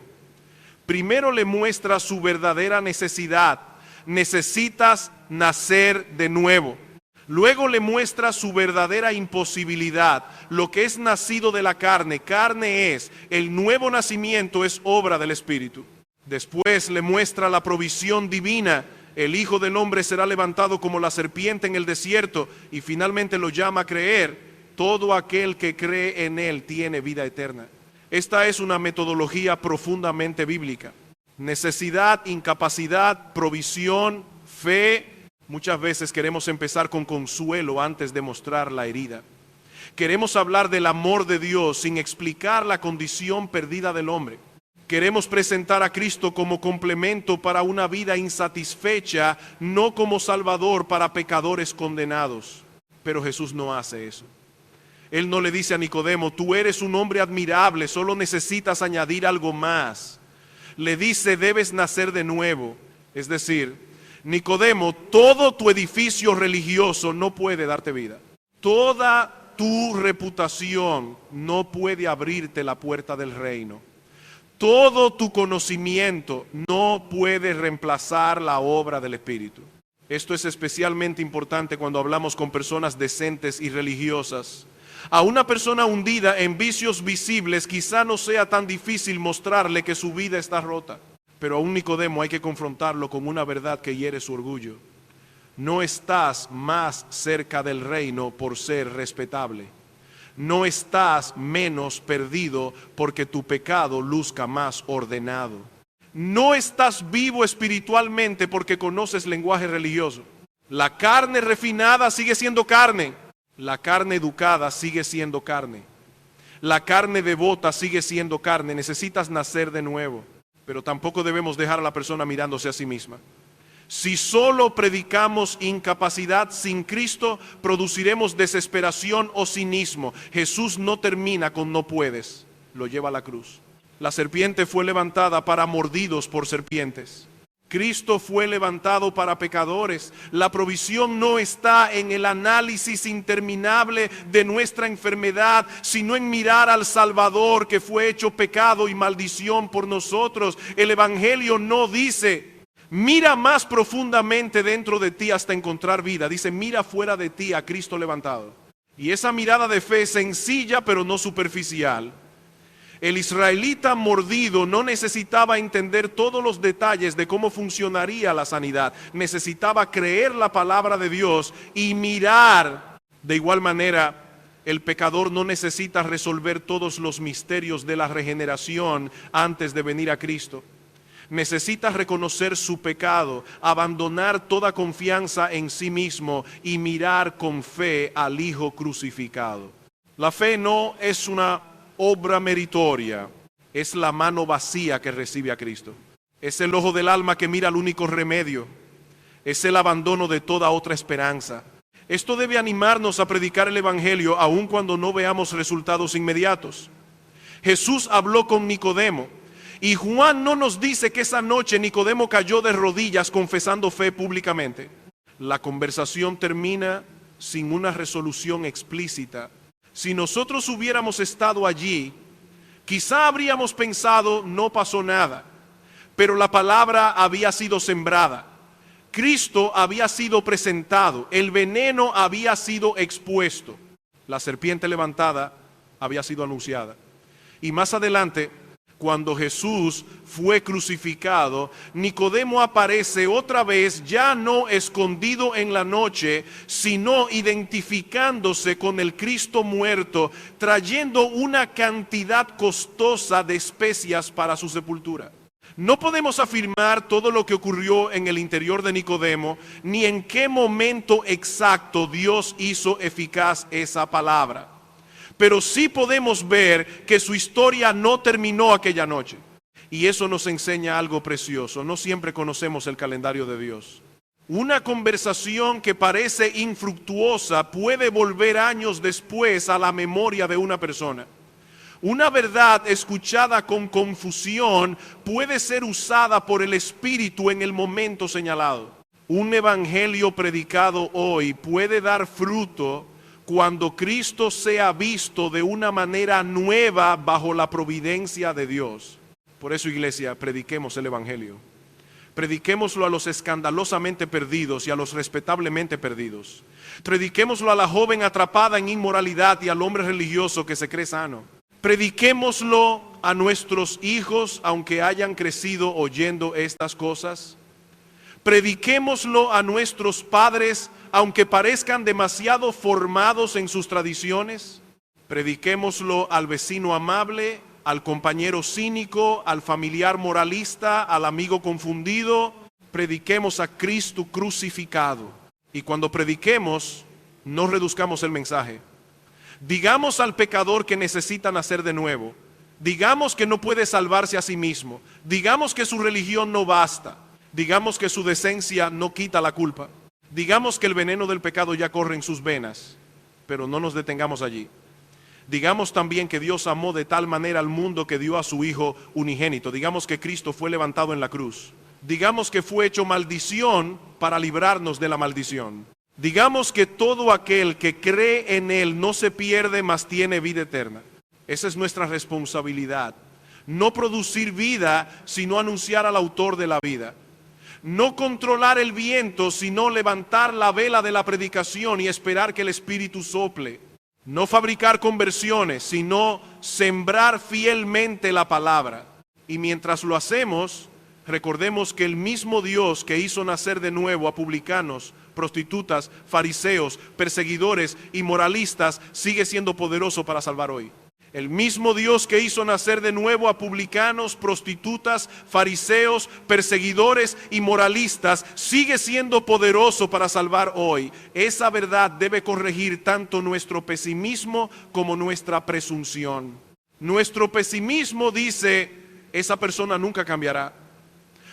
Primero le muestra su verdadera necesidad. Necesitas nacer de nuevo. Luego le muestra su verdadera imposibilidad. Lo que es nacido de la carne, carne es. El nuevo nacimiento es obra del Espíritu. Después le muestra la provisión divina. El Hijo del Hombre será levantado como la serpiente en el desierto. Y finalmente lo llama a creer. Todo aquel que cree en Él tiene vida eterna. Esta es una metodología profundamente bíblica. Necesidad, incapacidad, provisión, fe. Muchas veces queremos empezar con consuelo antes de mostrar la herida. Queremos hablar del amor de Dios sin explicar la condición perdida del hombre. Queremos presentar a Cristo como complemento para una vida insatisfecha, no como Salvador para pecadores condenados. Pero Jesús no hace eso. Él no le dice a Nicodemo, tú eres un hombre admirable, solo necesitas añadir algo más. Le dice, debes nacer de nuevo. Es decir, Nicodemo, todo tu edificio religioso no puede darte vida. Toda tu reputación no puede abrirte la puerta del reino. Todo tu conocimiento no puede reemplazar la obra del Espíritu. Esto es especialmente importante cuando hablamos con personas decentes y religiosas. A una persona hundida en vicios visibles quizá no sea tan difícil mostrarle que su vida está rota. Pero a un Nicodemo hay que confrontarlo con una verdad que hiere su orgullo. No estás más cerca del reino por ser respetable. No estás menos perdido porque tu pecado luzca más ordenado. No estás vivo espiritualmente porque conoces lenguaje religioso. La carne refinada sigue siendo carne. La carne educada sigue siendo carne. La carne devota sigue siendo carne. Necesitas nacer de nuevo. Pero tampoco debemos dejar a la persona mirándose a sí misma. Si solo predicamos incapacidad sin Cristo, produciremos desesperación o cinismo. Jesús no termina con no puedes, lo lleva a la cruz. La serpiente fue levantada para mordidos por serpientes. Cristo fue levantado para pecadores. La provisión no está en el análisis interminable de nuestra enfermedad, sino en mirar al Salvador que fue hecho pecado y maldición por nosotros. El Evangelio no dice, mira más profundamente dentro de ti hasta encontrar vida. Dice, mira fuera de ti a Cristo levantado. Y esa mirada de fe es sencilla pero no superficial. El israelita mordido no necesitaba entender todos los detalles de cómo funcionaría la sanidad. Necesitaba creer la palabra de Dios y mirar. De igual manera, el pecador no necesita resolver todos los misterios de la regeneración antes de venir a Cristo. Necesita reconocer su pecado, abandonar toda confianza en sí mismo y mirar con fe al Hijo crucificado. La fe no es una obra meritoria, es la mano vacía que recibe a Cristo. Es el ojo del alma que mira al único remedio. Es el abandono de toda otra esperanza. Esto debe animarnos a predicar el Evangelio aun cuando no veamos resultados inmediatos. Jesús habló con Nicodemo y Juan no nos dice que esa noche Nicodemo cayó de rodillas confesando fe públicamente. La conversación termina sin una resolución explícita. Si nosotros hubiéramos estado allí, quizá habríamos pensado no pasó nada, pero la palabra había sido sembrada. Cristo había sido presentado, el veneno había sido expuesto, la serpiente levantada había sido anunciada. Y más adelante, Cuando Jesús fue crucificado, Nicodemo aparece otra vez, ya no escondido en la noche, sino identificándose con el Cristo muerto, trayendo una cantidad costosa de especias para su sepultura. No podemos afirmar todo lo que ocurrió en el interior de Nicodemo, ni en qué momento exacto Dios hizo eficaz esa palabra. Pero sí podemos ver que su historia no terminó aquella noche. Y eso nos enseña algo precioso. No siempre conocemos el calendario de Dios. Una conversación que parece infructuosa puede volver años después a la memoria de una persona. Una verdad escuchada con confusión puede ser usada por el Espíritu en el momento señalado. Un evangelio predicado hoy puede dar fruto cuando Cristo sea visto de una manera nueva bajo la providencia de Dios. Por eso, iglesia, prediquemos el evangelio. Prediquémoslo a los escandalosamente perdidos y a los respetablemente perdidos. Prediquémoslo a la joven atrapada en inmoralidad y al hombre religioso que se cree sano. Prediquémoslo a nuestros hijos, aunque hayan crecido oyendo estas cosas. Prediquémoslo a nuestros padres, aunque parezcan demasiado formados en sus tradiciones. Prediquémoslo al vecino amable, al compañero cínico, al familiar moralista, al amigo confundido. Prediquemos a Cristo crucificado. Y cuando prediquemos, no reduzcamos el mensaje. Digamos al pecador que necesita nacer de nuevo. Digamos que no puede salvarse a sí mismo. Digamos que su religión no basta. Digamos que su decencia no quita la culpa. Digamos que el veneno del pecado ya corre en sus venas, pero no nos detengamos allí. Digamos también que Dios amó de tal manera al mundo que dio a su Hijo unigénito. Digamos que Cristo fue levantado en la cruz. Digamos que fue hecho maldición para librarnos de la maldición. Digamos que todo aquel que cree en Él no se pierde, mas tiene vida eterna. Esa es nuestra responsabilidad. No producir vida, sino anunciar al autor de la vida. No controlar el viento, sino levantar la vela de la predicación y esperar que el Espíritu sople. No fabricar conversiones, sino sembrar fielmente la palabra. Y mientras lo hacemos, recordemos que el mismo Dios que hizo nacer de nuevo a publicanos, prostitutas, fariseos, perseguidores y moralistas, sigue siendo poderoso para salvar hoy. El mismo Dios que hizo nacer de nuevo a publicanos, prostitutas, fariseos, perseguidores y moralistas, sigue siendo poderoso para salvar hoy. Esa verdad debe corregir tanto nuestro pesimismo como nuestra presunción. Nuestro pesimismo dice, esa persona nunca cambiará.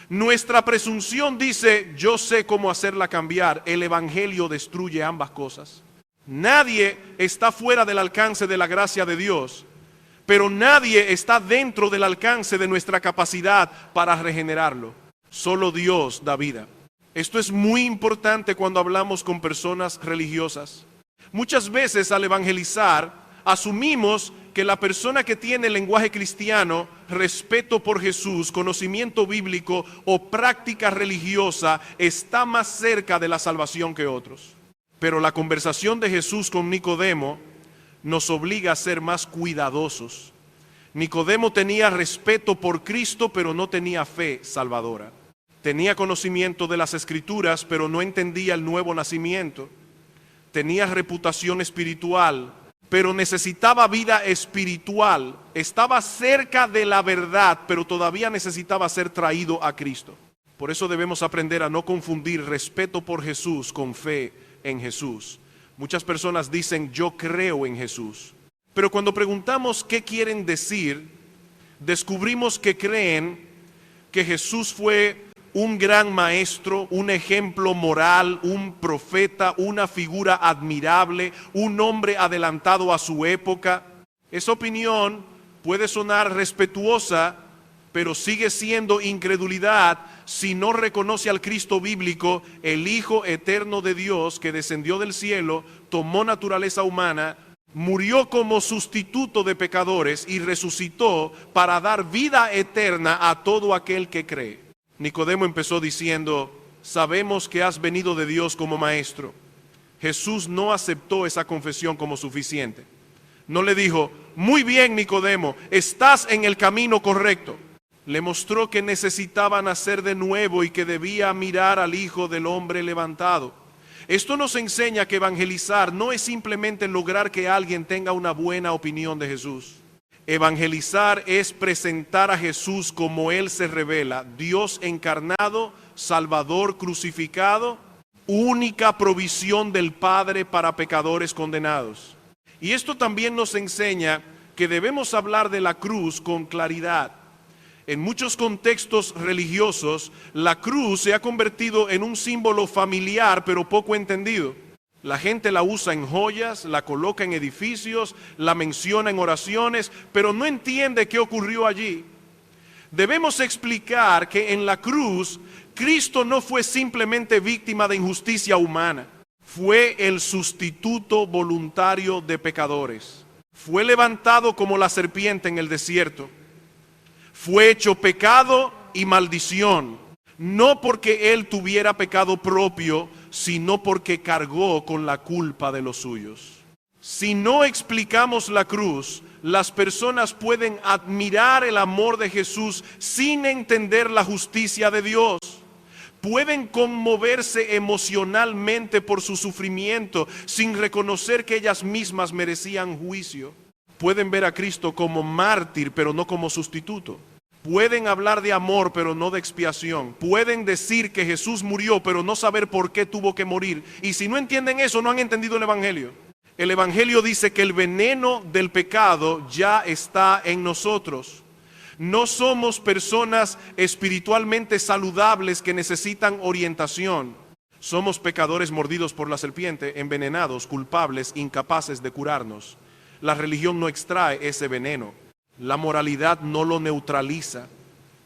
Nuestra presunción dice, yo sé cómo hacerla cambiar. El evangelio destruye ambas cosas. Nadie está fuera del alcance de la gracia de Dios, pero nadie está dentro del alcance de nuestra capacidad para regenerarlo. Solo Dios da vida. Esto es muy importante cuando hablamos con personas religiosas. Muchas veces al evangelizar asumimos que la persona que tiene lenguaje cristiano, respeto por Jesús, conocimiento bíblico o práctica religiosa está más cerca de la salvación que otros. Pero la conversación de Jesús con Nicodemo nos obliga a ser más cuidadosos. Nicodemo tenía respeto por Cristo, pero no tenía fe salvadora. Tenía conocimiento de las Escrituras, pero no entendía el nuevo nacimiento. Tenía reputación espiritual, pero necesitaba vida espiritual. Estaba cerca de la verdad, pero todavía necesitaba ser traído a Cristo. Por eso debemos aprender a no confundir respeto por Jesús con fe en Jesús. Muchas personas dicen, yo creo en Jesús. Pero cuando preguntamos qué quieren decir, descubrimos que creen que Jesús fue un gran maestro, un ejemplo moral, un profeta, una figura admirable, un hombre adelantado a su época. Esa opinión puede sonar respetuosa, pero sigue siendo incredulidad si no reconoce al Cristo bíblico, el Hijo eterno de Dios que descendió del cielo, tomó naturaleza humana, murió como sustituto de pecadores y resucitó para dar vida eterna a todo aquel que cree. Nicodemo empezó diciendo, sabemos que has venido de Dios como maestro. Jesús no aceptó esa confesión como suficiente. No le dijo, muy bien, Nicodemo, estás en el camino correcto. Le mostró que necesitaba nacer de nuevo y que debía mirar al Hijo del Hombre levantado. Esto nos enseña que evangelizar no es simplemente lograr que alguien tenga una buena opinión de Jesús. Evangelizar es presentar a Jesús como Él se revela, Dios encarnado, Salvador crucificado, única provisión del Padre para pecadores condenados. Y esto también nos enseña que debemos hablar de la cruz con claridad. En muchos contextos religiosos, la cruz se ha convertido en un símbolo familiar pero poco entendido. La gente la usa en joyas, la coloca en edificios, la menciona en oraciones, pero no entiende qué ocurrió allí. Debemos explicar que en la cruz, Cristo no fue simplemente víctima de injusticia humana, fue el sustituto voluntario de pecadores. Fue levantado como la serpiente en el desierto. Fue hecho pecado y maldición, no porque Él tuviera pecado propio, sino porque cargó con la culpa de los suyos. Si no explicamos la cruz, las personas pueden admirar el amor de Jesús sin entender la justicia de Dios. Pueden conmoverse emocionalmente por su sufrimiento sin reconocer que ellas mismas merecían juicio. Pueden ver a Cristo como mártir, pero no como sustituto. Pueden hablar de amor, pero no de expiación. Pueden decir que Jesús murió, pero no saber por qué tuvo que morir. Y si no entienden eso, no han entendido el Evangelio. El Evangelio dice que el veneno del pecado ya está en nosotros. No somos personas espiritualmente saludables que necesitan orientación. Somos pecadores mordidos por la serpiente, envenenados, culpables, incapaces de curarnos. La religión no extrae ese veneno. La moralidad no lo neutraliza,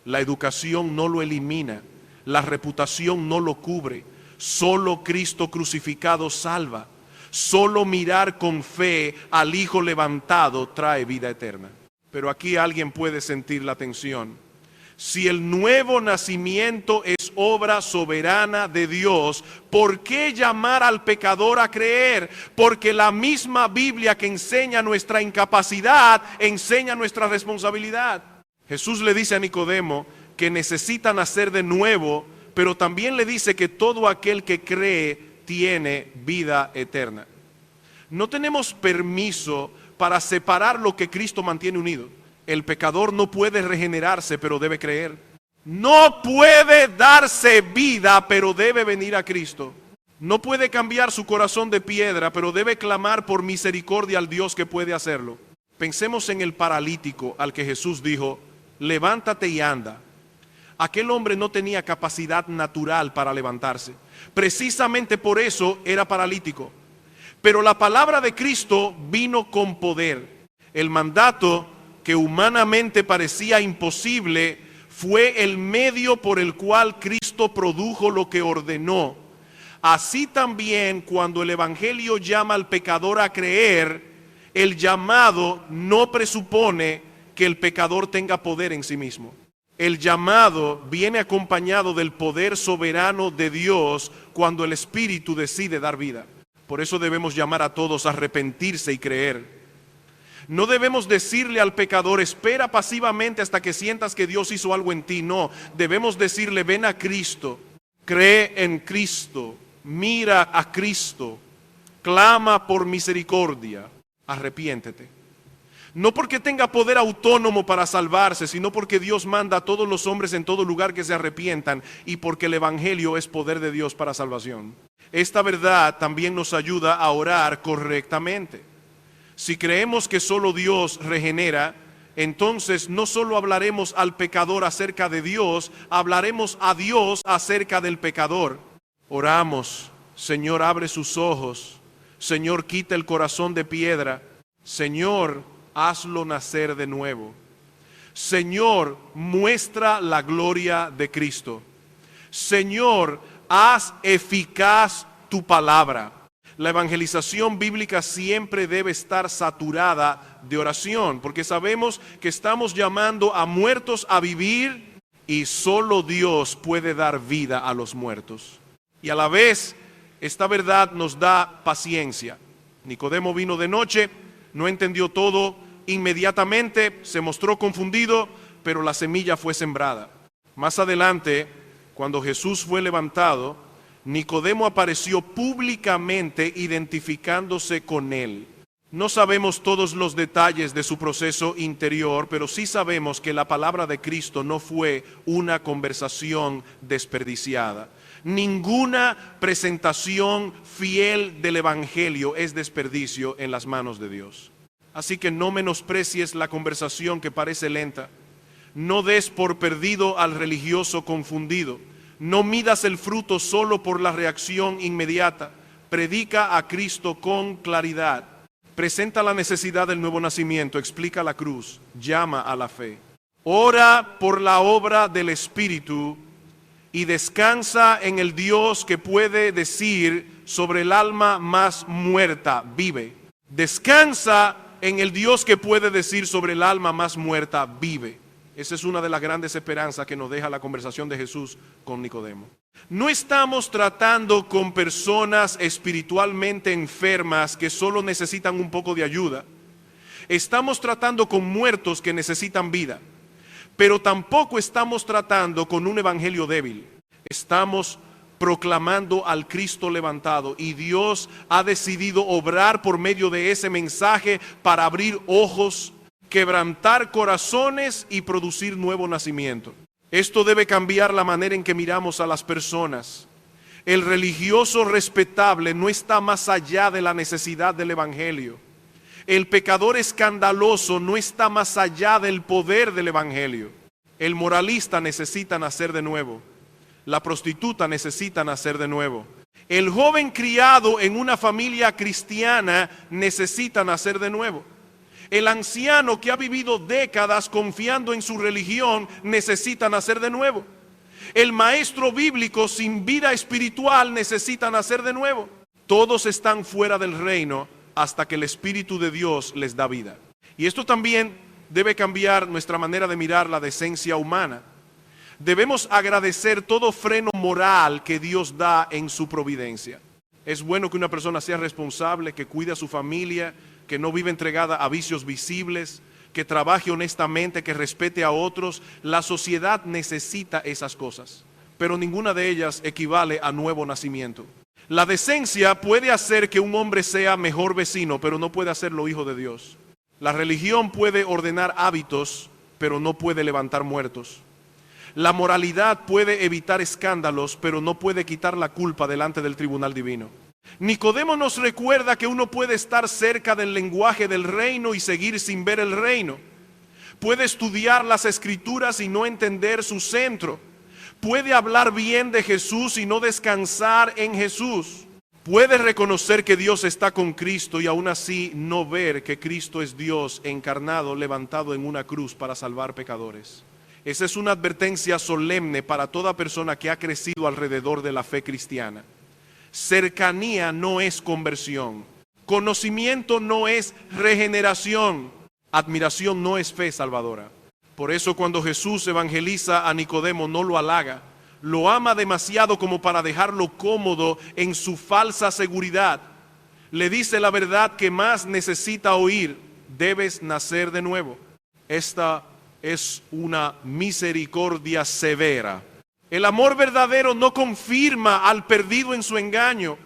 la educación no lo elimina, la reputación no lo cubre. Solo Cristo crucificado salva. Solo mirar con fe al Hijo levantado trae vida eterna. Pero aquí alguien puede sentir la tensión. Si el nuevo nacimiento es obra soberana de Dios, ¿por qué llamar al pecador a creer? Porque la misma Biblia que enseña nuestra incapacidad, enseña nuestra responsabilidad. Jesús le dice a Nicodemo que necesita nacer de nuevo, pero también le dice que todo aquel que cree tiene vida eterna. No tenemos permiso para separar lo que Cristo mantiene unido. El pecador no puede regenerarse, pero debe creer. No puede darse vida, pero debe venir a Cristo. No puede cambiar su corazón de piedra, pero debe clamar por misericordia al Dios que puede hacerlo. Pensemos en el paralítico al que Jesús dijo, levántate y anda. Aquel hombre no tenía capacidad natural para levantarse. Precisamente por eso era paralítico. Pero la palabra de Cristo vino con poder. El mandato que humanamente parecía imposible, fue el medio por el cual Cristo produjo lo que ordenó. Así también, cuando el Evangelio llama al pecador a creer, el llamado no presupone que el pecador tenga poder en sí mismo. El llamado viene acompañado del poder soberano de Dios cuando el Espíritu decide dar vida. Por eso debemos llamar a todos a arrepentirse y creer. No debemos decirle al pecador, espera pasivamente hasta que sientas que Dios hizo algo en ti. No, debemos decirle, ven a Cristo, cree en Cristo, mira a Cristo, clama por misericordia, arrepiéntete. No porque tenga poder autónomo para salvarse, sino porque Dios manda a todos los hombres en todo lugar que se arrepientan y porque el Evangelio es poder de Dios para salvación. Esta verdad también nos ayuda a orar correctamente. Si creemos que solo Dios regenera, entonces no solo hablaremos al pecador acerca de Dios, hablaremos a Dios acerca del pecador. Oramos, Señor, abre sus ojos, Señor, quita el corazón de piedra, Señor, hazlo nacer de nuevo. Señor, muestra la gloria de Cristo. Señor, haz eficaz tu palabra. La evangelización bíblica siempre debe estar saturada de oración, porque sabemos que estamos llamando a muertos a vivir y solo Dios puede dar vida a los muertos. Y a la vez, esta verdad nos da paciencia. Nicodemo vino de noche, no entendió todo, Inmediatamente se mostró confundido, pero la semilla fue sembrada. Más adelante, cuando Jesús fue levantado, Nicodemo apareció públicamente identificándose con él. No sabemos todos los detalles de su proceso interior, pero sí sabemos que la palabra de Cristo no fue una conversación desperdiciada. Ninguna presentación fiel del Evangelio es desperdicio en las manos de Dios. Así que no menosprecies la conversación que parece lenta. No des por perdido al religioso confundido. No midas el fruto solo por la reacción inmediata. Predica a Cristo con claridad. Presenta la necesidad del nuevo nacimiento, explica la cruz, llama a la fe. Ora por la obra del Espíritu y descansa en el Dios que puede decir sobre el alma más muerta, vive. Descansa en el Dios que puede decir sobre el alma más muerta, vive. Esa es una de las grandes esperanzas que nos deja la conversación de Jesús con Nicodemo. No estamos tratando con personas espiritualmente enfermas que solo necesitan un poco de ayuda. Estamos tratando con muertos que necesitan vida. Pero tampoco estamos tratando con un evangelio débil. Estamos proclamando al Cristo levantado y Dios ha decidido obrar por medio de ese mensaje para abrir ojos, quebrantar corazones y producir nuevo nacimiento. Esto debe cambiar la manera en que miramos a las personas. El religioso respetable no está más allá de la necesidad del evangelio. El pecador escandaloso no está más allá del poder del evangelio. El moralista necesita nacer de nuevo. La prostituta necesita nacer de nuevo. El joven criado en una familia cristiana necesita nacer de nuevo. El anciano que ha vivido décadas confiando en su religión necesita nacer de nuevo. El maestro bíblico sin vida espiritual necesita nacer de nuevo. Todos están fuera del reino hasta que el Espíritu de Dios les da vida. Y esto también debe cambiar nuestra manera de mirar la decencia humana. Debemos agradecer todo freno moral que Dios da en su providencia. Es bueno que una persona sea responsable, que cuide a su familia, que no vive entregada a vicios visibles, que trabaje honestamente, que respete a otros. La sociedad necesita esas cosas, pero ninguna de ellas equivale a nuevo nacimiento. La decencia puede hacer que un hombre sea mejor vecino, pero no puede hacerlo hijo de Dios. La religión puede ordenar hábitos, pero no puede levantar muertos. La moralidad puede evitar escándalos, pero no puede quitar la culpa delante del tribunal divino. Nicodemo nos recuerda que uno puede estar cerca del lenguaje del reino y seguir sin ver el reino. Puede estudiar las escrituras y no entender su centro. Puede hablar bien de Jesús y no descansar en Jesús. Puede reconocer que Dios está con Cristo y aún así no ver que Cristo es Dios encarnado, levantado en una cruz para salvar pecadores. Esa es una advertencia solemne para toda persona que ha crecido alrededor de la fe cristiana. Cercanía no es conversión. Conocimiento no es regeneración. Admiración no es fe salvadora. Por eso cuando Jesús evangeliza a Nicodemo no lo halaga. Lo ama demasiado como para dejarlo cómodo en su falsa seguridad. Le dice la verdad que más necesita oír. Debes nacer de nuevo. Esta es una misericordia severa. El amor verdadero no confirma al perdido en su engaño.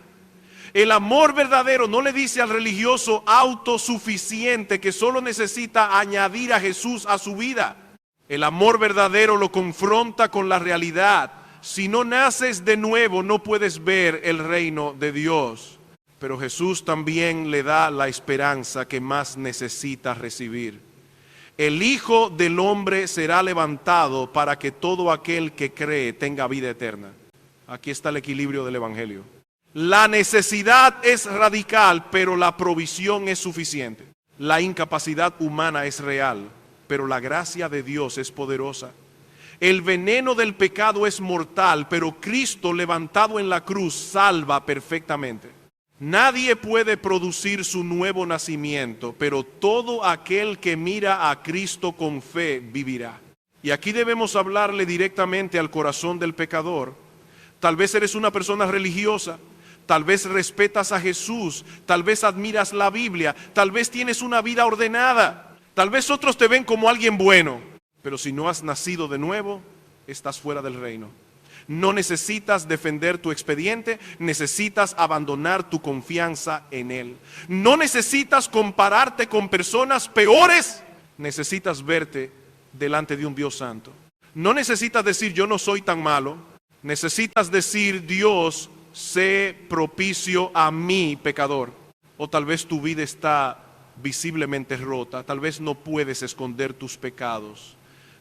El amor verdadero no le dice al religioso autosuficiente que solo necesita añadir a Jesús a su vida. El amor verdadero lo confronta con la realidad. Si no naces de nuevo, no puedes ver el reino de Dios. Pero Jesús también le da la esperanza que más necesita recibir. El Hijo del Hombre será levantado para que todo aquel que cree tenga vida eterna. Aquí está el equilibrio del Evangelio. La necesidad es radical, pero la provisión es suficiente. La incapacidad humana es real, pero la gracia de Dios es poderosa. El veneno del pecado es mortal, pero Cristo levantado en la cruz salva perfectamente. Nadie puede producir su nuevo nacimiento, pero todo aquel que mira a Cristo con fe vivirá. Y aquí debemos hablarle directamente al corazón del pecador. Tal vez eres una persona religiosa, tal vez respetas a Jesús, tal vez admiras la Biblia, tal vez tienes una vida ordenada, Tal vez otros te ven como alguien bueno, pero si no has nacido de nuevo, estás fuera del reino. No necesitas defender tu expediente, necesitas abandonar tu confianza en Él. No necesitas compararte con personas peores, necesitas verte delante de un Dios santo. No necesitas decir yo no soy tan malo, necesitas decir Dios, sé propicio a mí pecador. O tal vez tu vida está visiblemente rota, tal vez no puedes esconder tus pecados.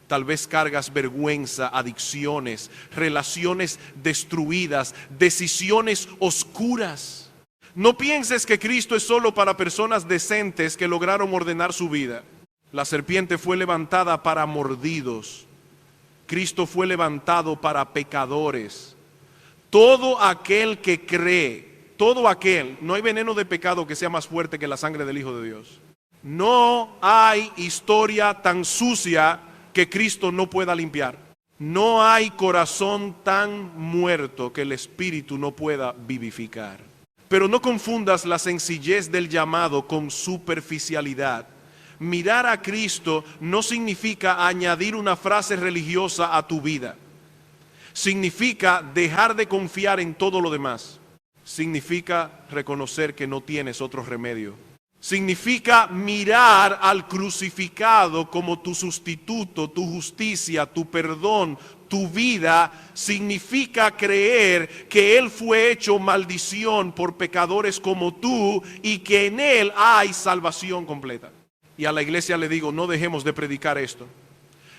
Tal vez cargas vergüenza, adicciones, relaciones destruidas, decisiones oscuras. No pienses que Cristo es solo para personas decentes que lograron ordenar su vida. La serpiente fue levantada para mordidos. Cristo fue levantado para pecadores. Todo aquel que cree, todo aquel, no hay veneno de pecado que sea más fuerte que la sangre del Hijo de Dios. No hay historia tan sucia que Cristo no pueda limpiar. No hay corazón tan muerto que el Espíritu no pueda vivificar. Pero no confundas la sencillez del llamado con superficialidad. Mirar a Cristo no significa añadir una frase religiosa a tu vida. Significa dejar de confiar en todo lo demás. Significa reconocer que no tienes otro remedio. Significa mirar al crucificado como tu sustituto, tu justicia, tu perdón, tu vida. Significa creer que Él fue hecho maldición por pecadores como tú y que en Él hay salvación completa. Y a la iglesia le digo, no dejemos de predicar esto.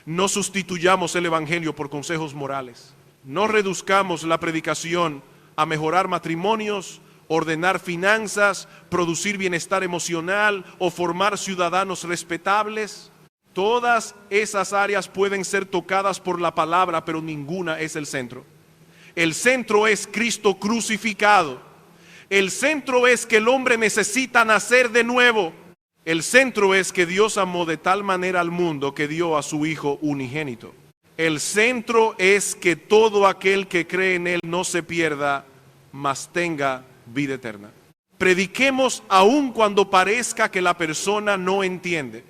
No sustituyamos el evangelio por consejos morales. No reduzcamos la predicación a mejorar matrimonios, ordenar finanzas, producir bienestar emocional o formar ciudadanos respetables. Todas esas áreas pueden ser tocadas por la palabra, pero ninguna es el centro. El centro es Cristo crucificado. El centro es que el hombre necesita nacer de nuevo. El centro es que Dios amó de tal manera al mundo que dio a su Hijo unigénito. El centro es que todo aquel que cree en Él no se pierda, mas tenga vida eterna. Prediquemos aun cuando parezca que la persona no entiende.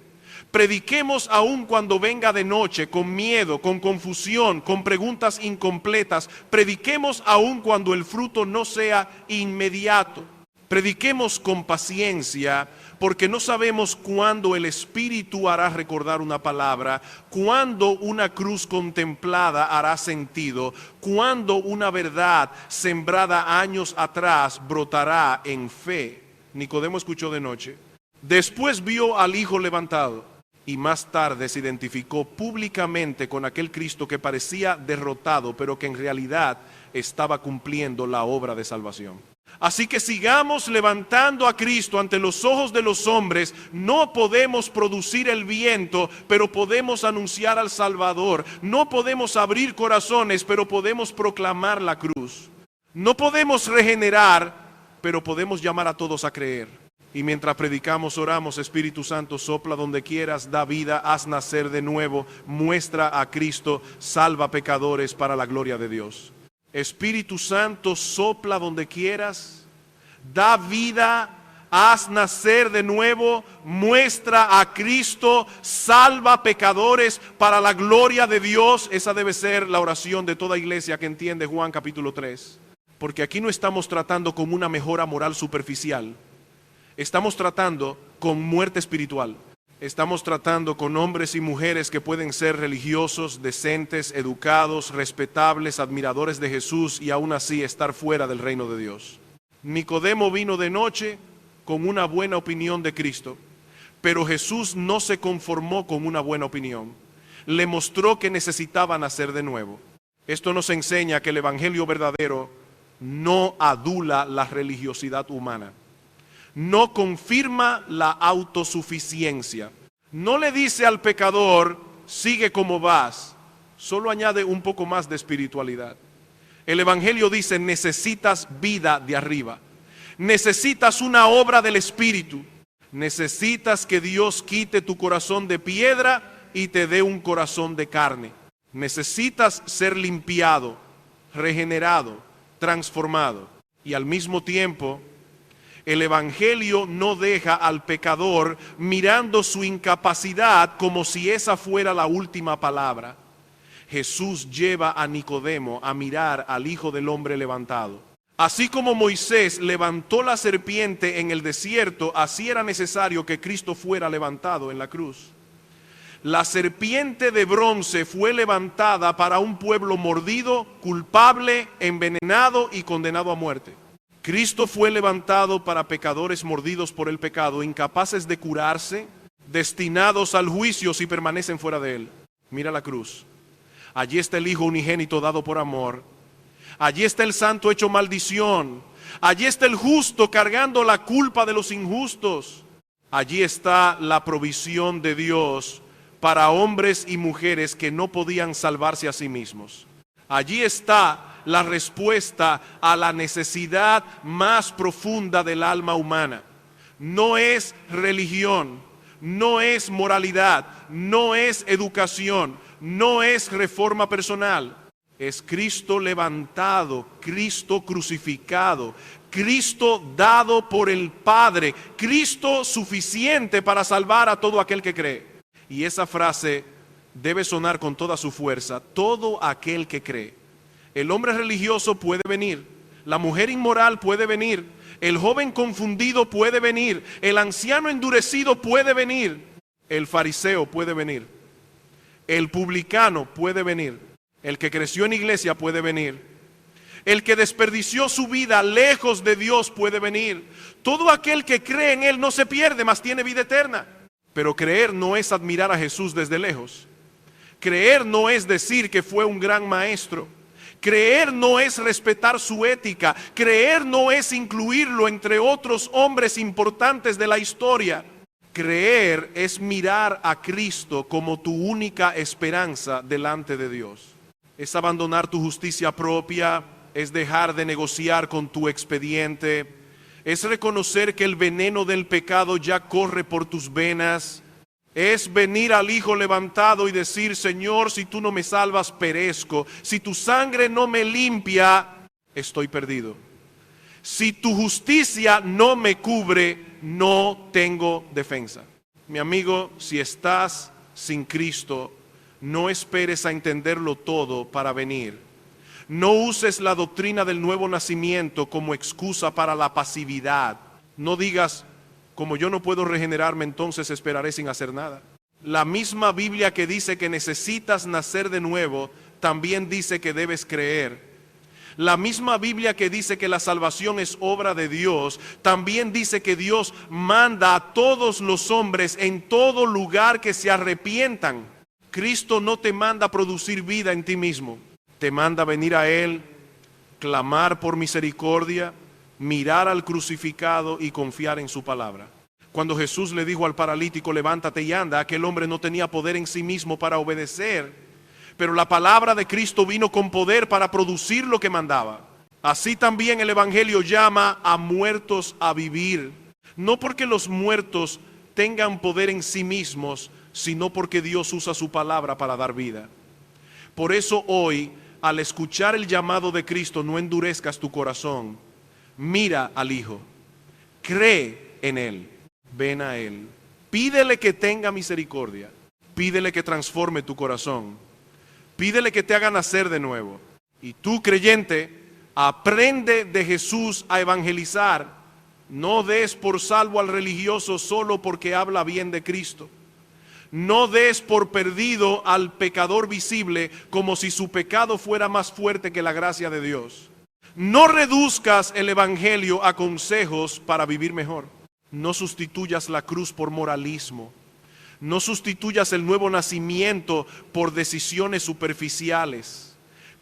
Prediquemos aun cuando venga de noche, con miedo, con confusión, con preguntas incompletas. Prediquemos aun cuando el fruto no sea inmediato. Prediquemos con paciencia, porque no sabemos cuándo el Espíritu hará recordar una palabra, cuándo una cruz contemplada hará sentido, cuándo una verdad sembrada años atrás brotará en fe. Nicodemo escuchó de noche. Después vio al Hijo levantado y más tarde se identificó públicamente con aquel Cristo que parecía derrotado, pero que en realidad estaba cumpliendo la obra de salvación. Así que sigamos levantando a Cristo ante los ojos de los hombres. No podemos producir el viento, pero podemos anunciar al Salvador. No podemos abrir corazones, pero podemos proclamar la cruz. No podemos regenerar, pero podemos llamar a todos a creer. Y mientras predicamos, oramos: Espíritu Santo, sopla donde quieras, da vida, haz nacer de nuevo, muestra a Cristo, salva pecadores para la gloria de Dios. Espíritu Santo, sopla donde quieras, da vida, haz nacer de nuevo, muestra a Cristo, salva pecadores para la gloria de Dios. Esa debe ser la oración de toda iglesia que entiende Juan capítulo 3. Porque aquí no estamos tratando con una mejora moral superficial. Estamos tratando con muerte espiritual. Estamos tratando con hombres y mujeres que pueden ser religiosos, decentes, educados, respetables, admiradores de Jesús y aún así estar fuera del reino de Dios. Nicodemo vino de noche con una buena opinión de Cristo, pero Jesús no se conformó con una buena opinión. Le mostró que necesitaba nacer de nuevo. Esto nos enseña que el evangelio verdadero no adula la religiosidad humana. No confirma la autosuficiencia. No le dice al pecador, sigue como vas. Solo añade un poco más de espiritualidad. El evangelio dice, necesitas vida de arriba. Necesitas una obra del Espíritu. Necesitas que Dios quite tu corazón de piedra y te dé un corazón de carne. Necesitas ser limpiado, regenerado, transformado. Y al mismo tiempo, El Evangelio no deja al pecador mirando su incapacidad como si esa fuera la última palabra. Jesús lleva a Nicodemo a mirar al Hijo del Hombre levantado. Así como Moisés levantó la serpiente en el desierto, así era necesario que Cristo fuera levantado en la cruz. La serpiente de bronce fue levantada para un pueblo mordido, culpable, envenenado y condenado a muerte. Cristo fue levantado para pecadores mordidos por el pecado, incapaces de curarse, destinados al juicio si permanecen fuera de él. Mira la cruz. Allí está el Hijo unigénito dado por amor. Allí está el santo hecho maldición. Allí está el justo cargando la culpa de los injustos. Allí está la provisión de Dios para hombres y mujeres que no podían salvarse a sí mismos. Allí está la respuesta a la necesidad más profunda del alma humana. No es religión, no es moralidad, no es educación, no es reforma personal. Es Cristo levantado, Cristo crucificado, Cristo dado por el Padre, Cristo suficiente para salvar a todo aquel que cree. Y esa frase debe sonar con toda su fuerza: todo aquel que cree. El hombre religioso puede venir, la mujer inmoral puede venir, el joven confundido puede venir, el anciano endurecido puede venir, el fariseo puede venir, el publicano puede venir, el que creció en iglesia puede venir, el que desperdició su vida lejos de Dios puede venir. Todo aquel que cree en Él no se pierde, mas tiene vida eterna. Pero creer no es admirar a Jesús desde lejos. Creer no es decir que fue un gran maestro. Creer no es respetar su ética. Creer no es incluirlo entre otros hombres importantes de la historia. Creer es mirar a Cristo como tu única esperanza delante de Dios. Es abandonar tu justicia propia, es dejar de negociar con tu expediente, es reconocer que el veneno del pecado ya corre por tus venas. Es venir al Hijo levantado y decir: Señor, si tú no me salvas, perezco. Si tu sangre no me limpia, estoy perdido. Si tu justicia no me cubre, no tengo defensa. Mi amigo, si estás sin Cristo, no esperes a entenderlo todo para venir. No uses la doctrina del nuevo nacimiento como excusa para la pasividad. No digas: como yo no puedo regenerarme, entonces esperaré sin hacer nada. La misma Biblia que dice que necesitas nacer de nuevo, también dice que debes creer. La misma Biblia que dice que la salvación es obra de Dios, también dice que Dios manda a todos los hombres en todo lugar que se arrepientan. Cristo no te manda a producir vida en ti mismo. Te manda a venir a Él, clamar por misericordia, mirar al crucificado y confiar en su palabra. Cuando Jesús le dijo al paralítico: levántate y anda, aquel hombre no tenía poder en sí mismo para obedecer, pero la palabra de Cristo vino con poder para producir lo que mandaba. Así también el Evangelio llama a muertos a vivir, no porque los muertos tengan poder en sí mismos, sino porque Dios usa su palabra para dar vida. Por eso hoy, al escuchar el llamado de Cristo, no endurezcas tu corazón. Mira al Hijo, cree en Él, ven a Él, pídele que tenga misericordia, pídele que transforme tu corazón, pídele que te haga nacer de nuevo. Y tú, creyente, aprende de Jesús a evangelizar. No des por salvo al religioso solo porque habla bien de Cristo. No des por perdido al pecador visible como si su pecado fuera más fuerte que la gracia de Dios. No reduzcas el Evangelio a consejos para vivir mejor. No sustituyas la cruz por moralismo. No sustituyas el nuevo nacimiento por decisiones superficiales.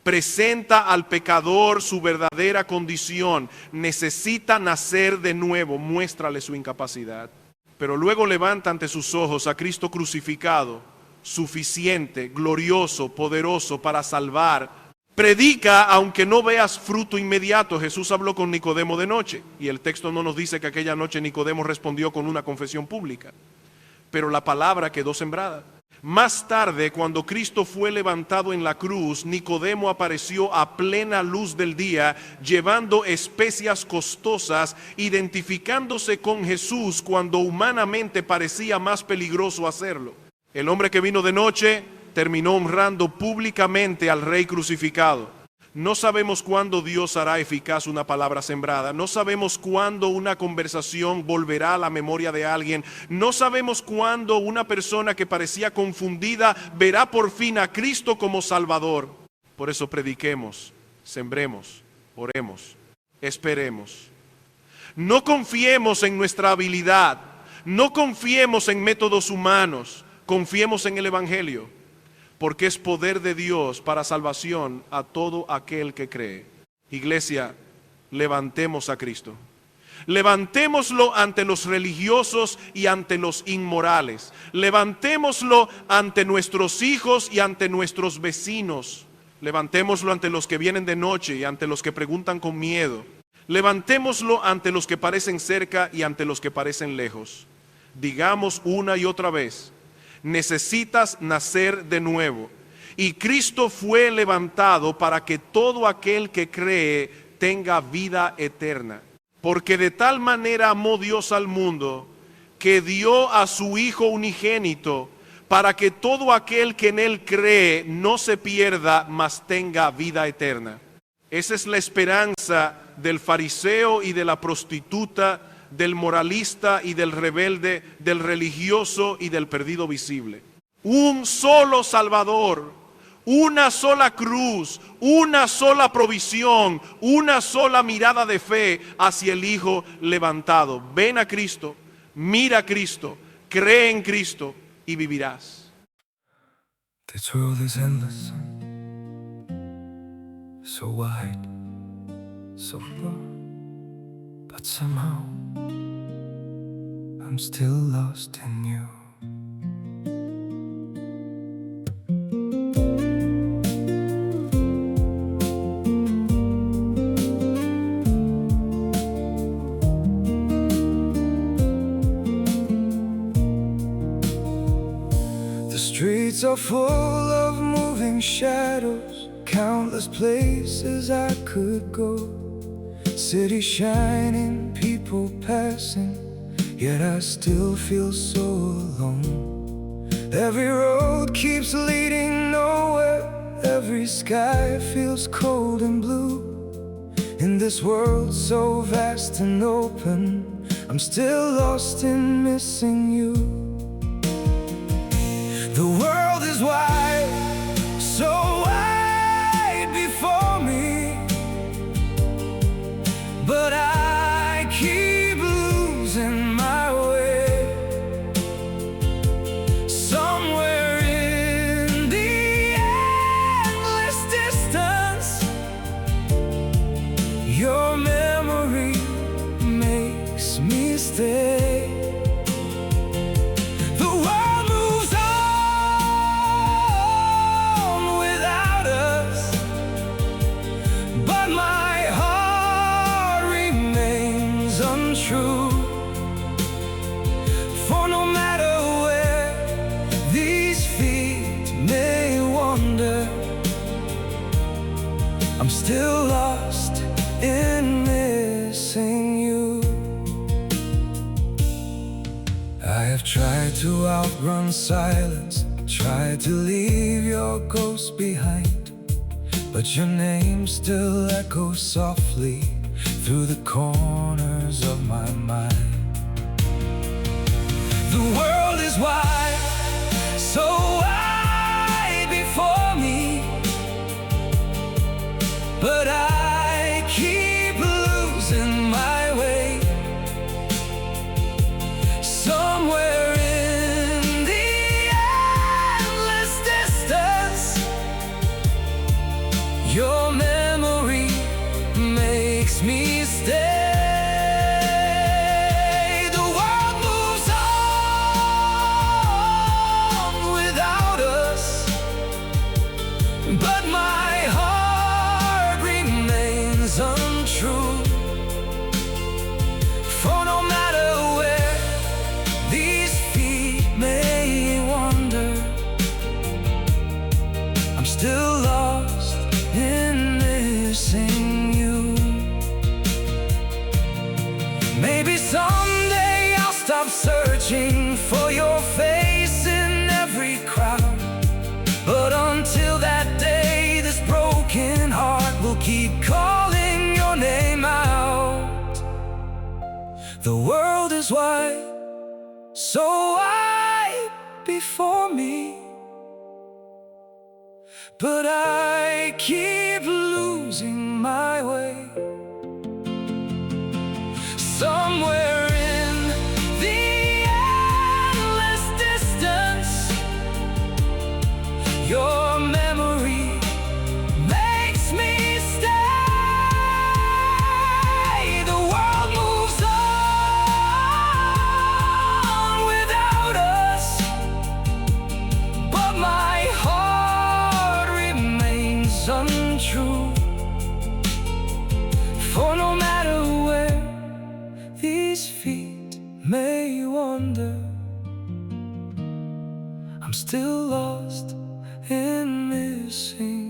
Presenta al pecador su verdadera condición. Necesita nacer de nuevo. Muéstrale su incapacidad. Pero luego levanta ante sus ojos a Cristo crucificado, suficiente, glorioso, poderoso para salvar. Predica aunque no veas fruto inmediato. Jesús habló con Nicodemo de noche y el texto no nos dice que aquella noche Nicodemo respondió con una confesión pública, pero la palabra quedó sembrada. Más tarde, cuando Cristo fue levantado en la cruz, Nicodemo apareció a plena luz del día, llevando especias costosas, identificándose con Jesús cuando humanamente parecía más peligroso hacerlo. El hombre que vino de noche terminó honrando públicamente al Rey crucificado. No sabemos cuándo Dios hará eficaz una palabra sembrada. No sabemos cuándo una conversación volverá a la memoria de alguien. No sabemos cuándo una persona que parecía confundida verá por fin a Cristo como Salvador. Por eso prediquemos, sembremos, oremos, esperemos. No confiemos en nuestra habilidad. No confiemos en métodos humanos. Confiemos en el Evangelio, porque es poder de Dios para salvación a todo aquel que cree. Iglesia, levantemos a Cristo. Levantémoslo ante los religiosos y ante los inmorales. Levantémoslo ante nuestros hijos y ante nuestros vecinos. Levantémoslo ante los que vienen de noche y ante los que preguntan con miedo. Levantémoslo ante los que parecen cerca y ante los que parecen lejos. Digamos una y otra vez: necesitas nacer de nuevo. Y Cristo fue levantado para que todo aquel que cree tenga vida eterna. Porque de tal manera amó Dios al mundo, que dio a su Hijo unigénito, para que todo aquel que en Él cree no se pierda, mas tenga vida eterna. Esa es la esperanza del fariseo y de la prostituta, del moralista y del rebelde, del religioso y del perdido visible. Un solo Salvador, una sola cruz, una sola provisión, una sola mirada de fe hacia el Hijo levantado. Ven a Cristo, mira a Cristo, cree en Cristo y vivirás. This world is endless, so wide, so far, but somehow I'm still lost in you. The streets are full of moving shadows, countless places I could go. City shining, people passing, yet I still feel so alone. Every road keeps leading nowhere, every sky feels cold and blue. In this world so vast and open, I'm still lost in missing you. The world is wide, so wide before me, but I keep losing my way. Somewhere in the endless distance, your memory makes me stay. The world moves on without us, but my heart remains untrue. For no matter where these feet may wander, I'm still lost in missing you. I have tried to outrun silence, tried to leave your ghost behind, but your name still echoes softly through the corners of my mind. The world is wide, so wide before me, but I keep losing my way. Somewhere in the endless distance, your memory makes me stay. The world moves on without us, but my heart remains untrue. For no matter where these feet may wander, The world is wide, so wide before me, but I keep losing my way. Somewhere in the endless distance, your memory makes me stay. The world moves on without us, but my heart remains untrue. For no matter where these feet may wander, I'm still lost in missing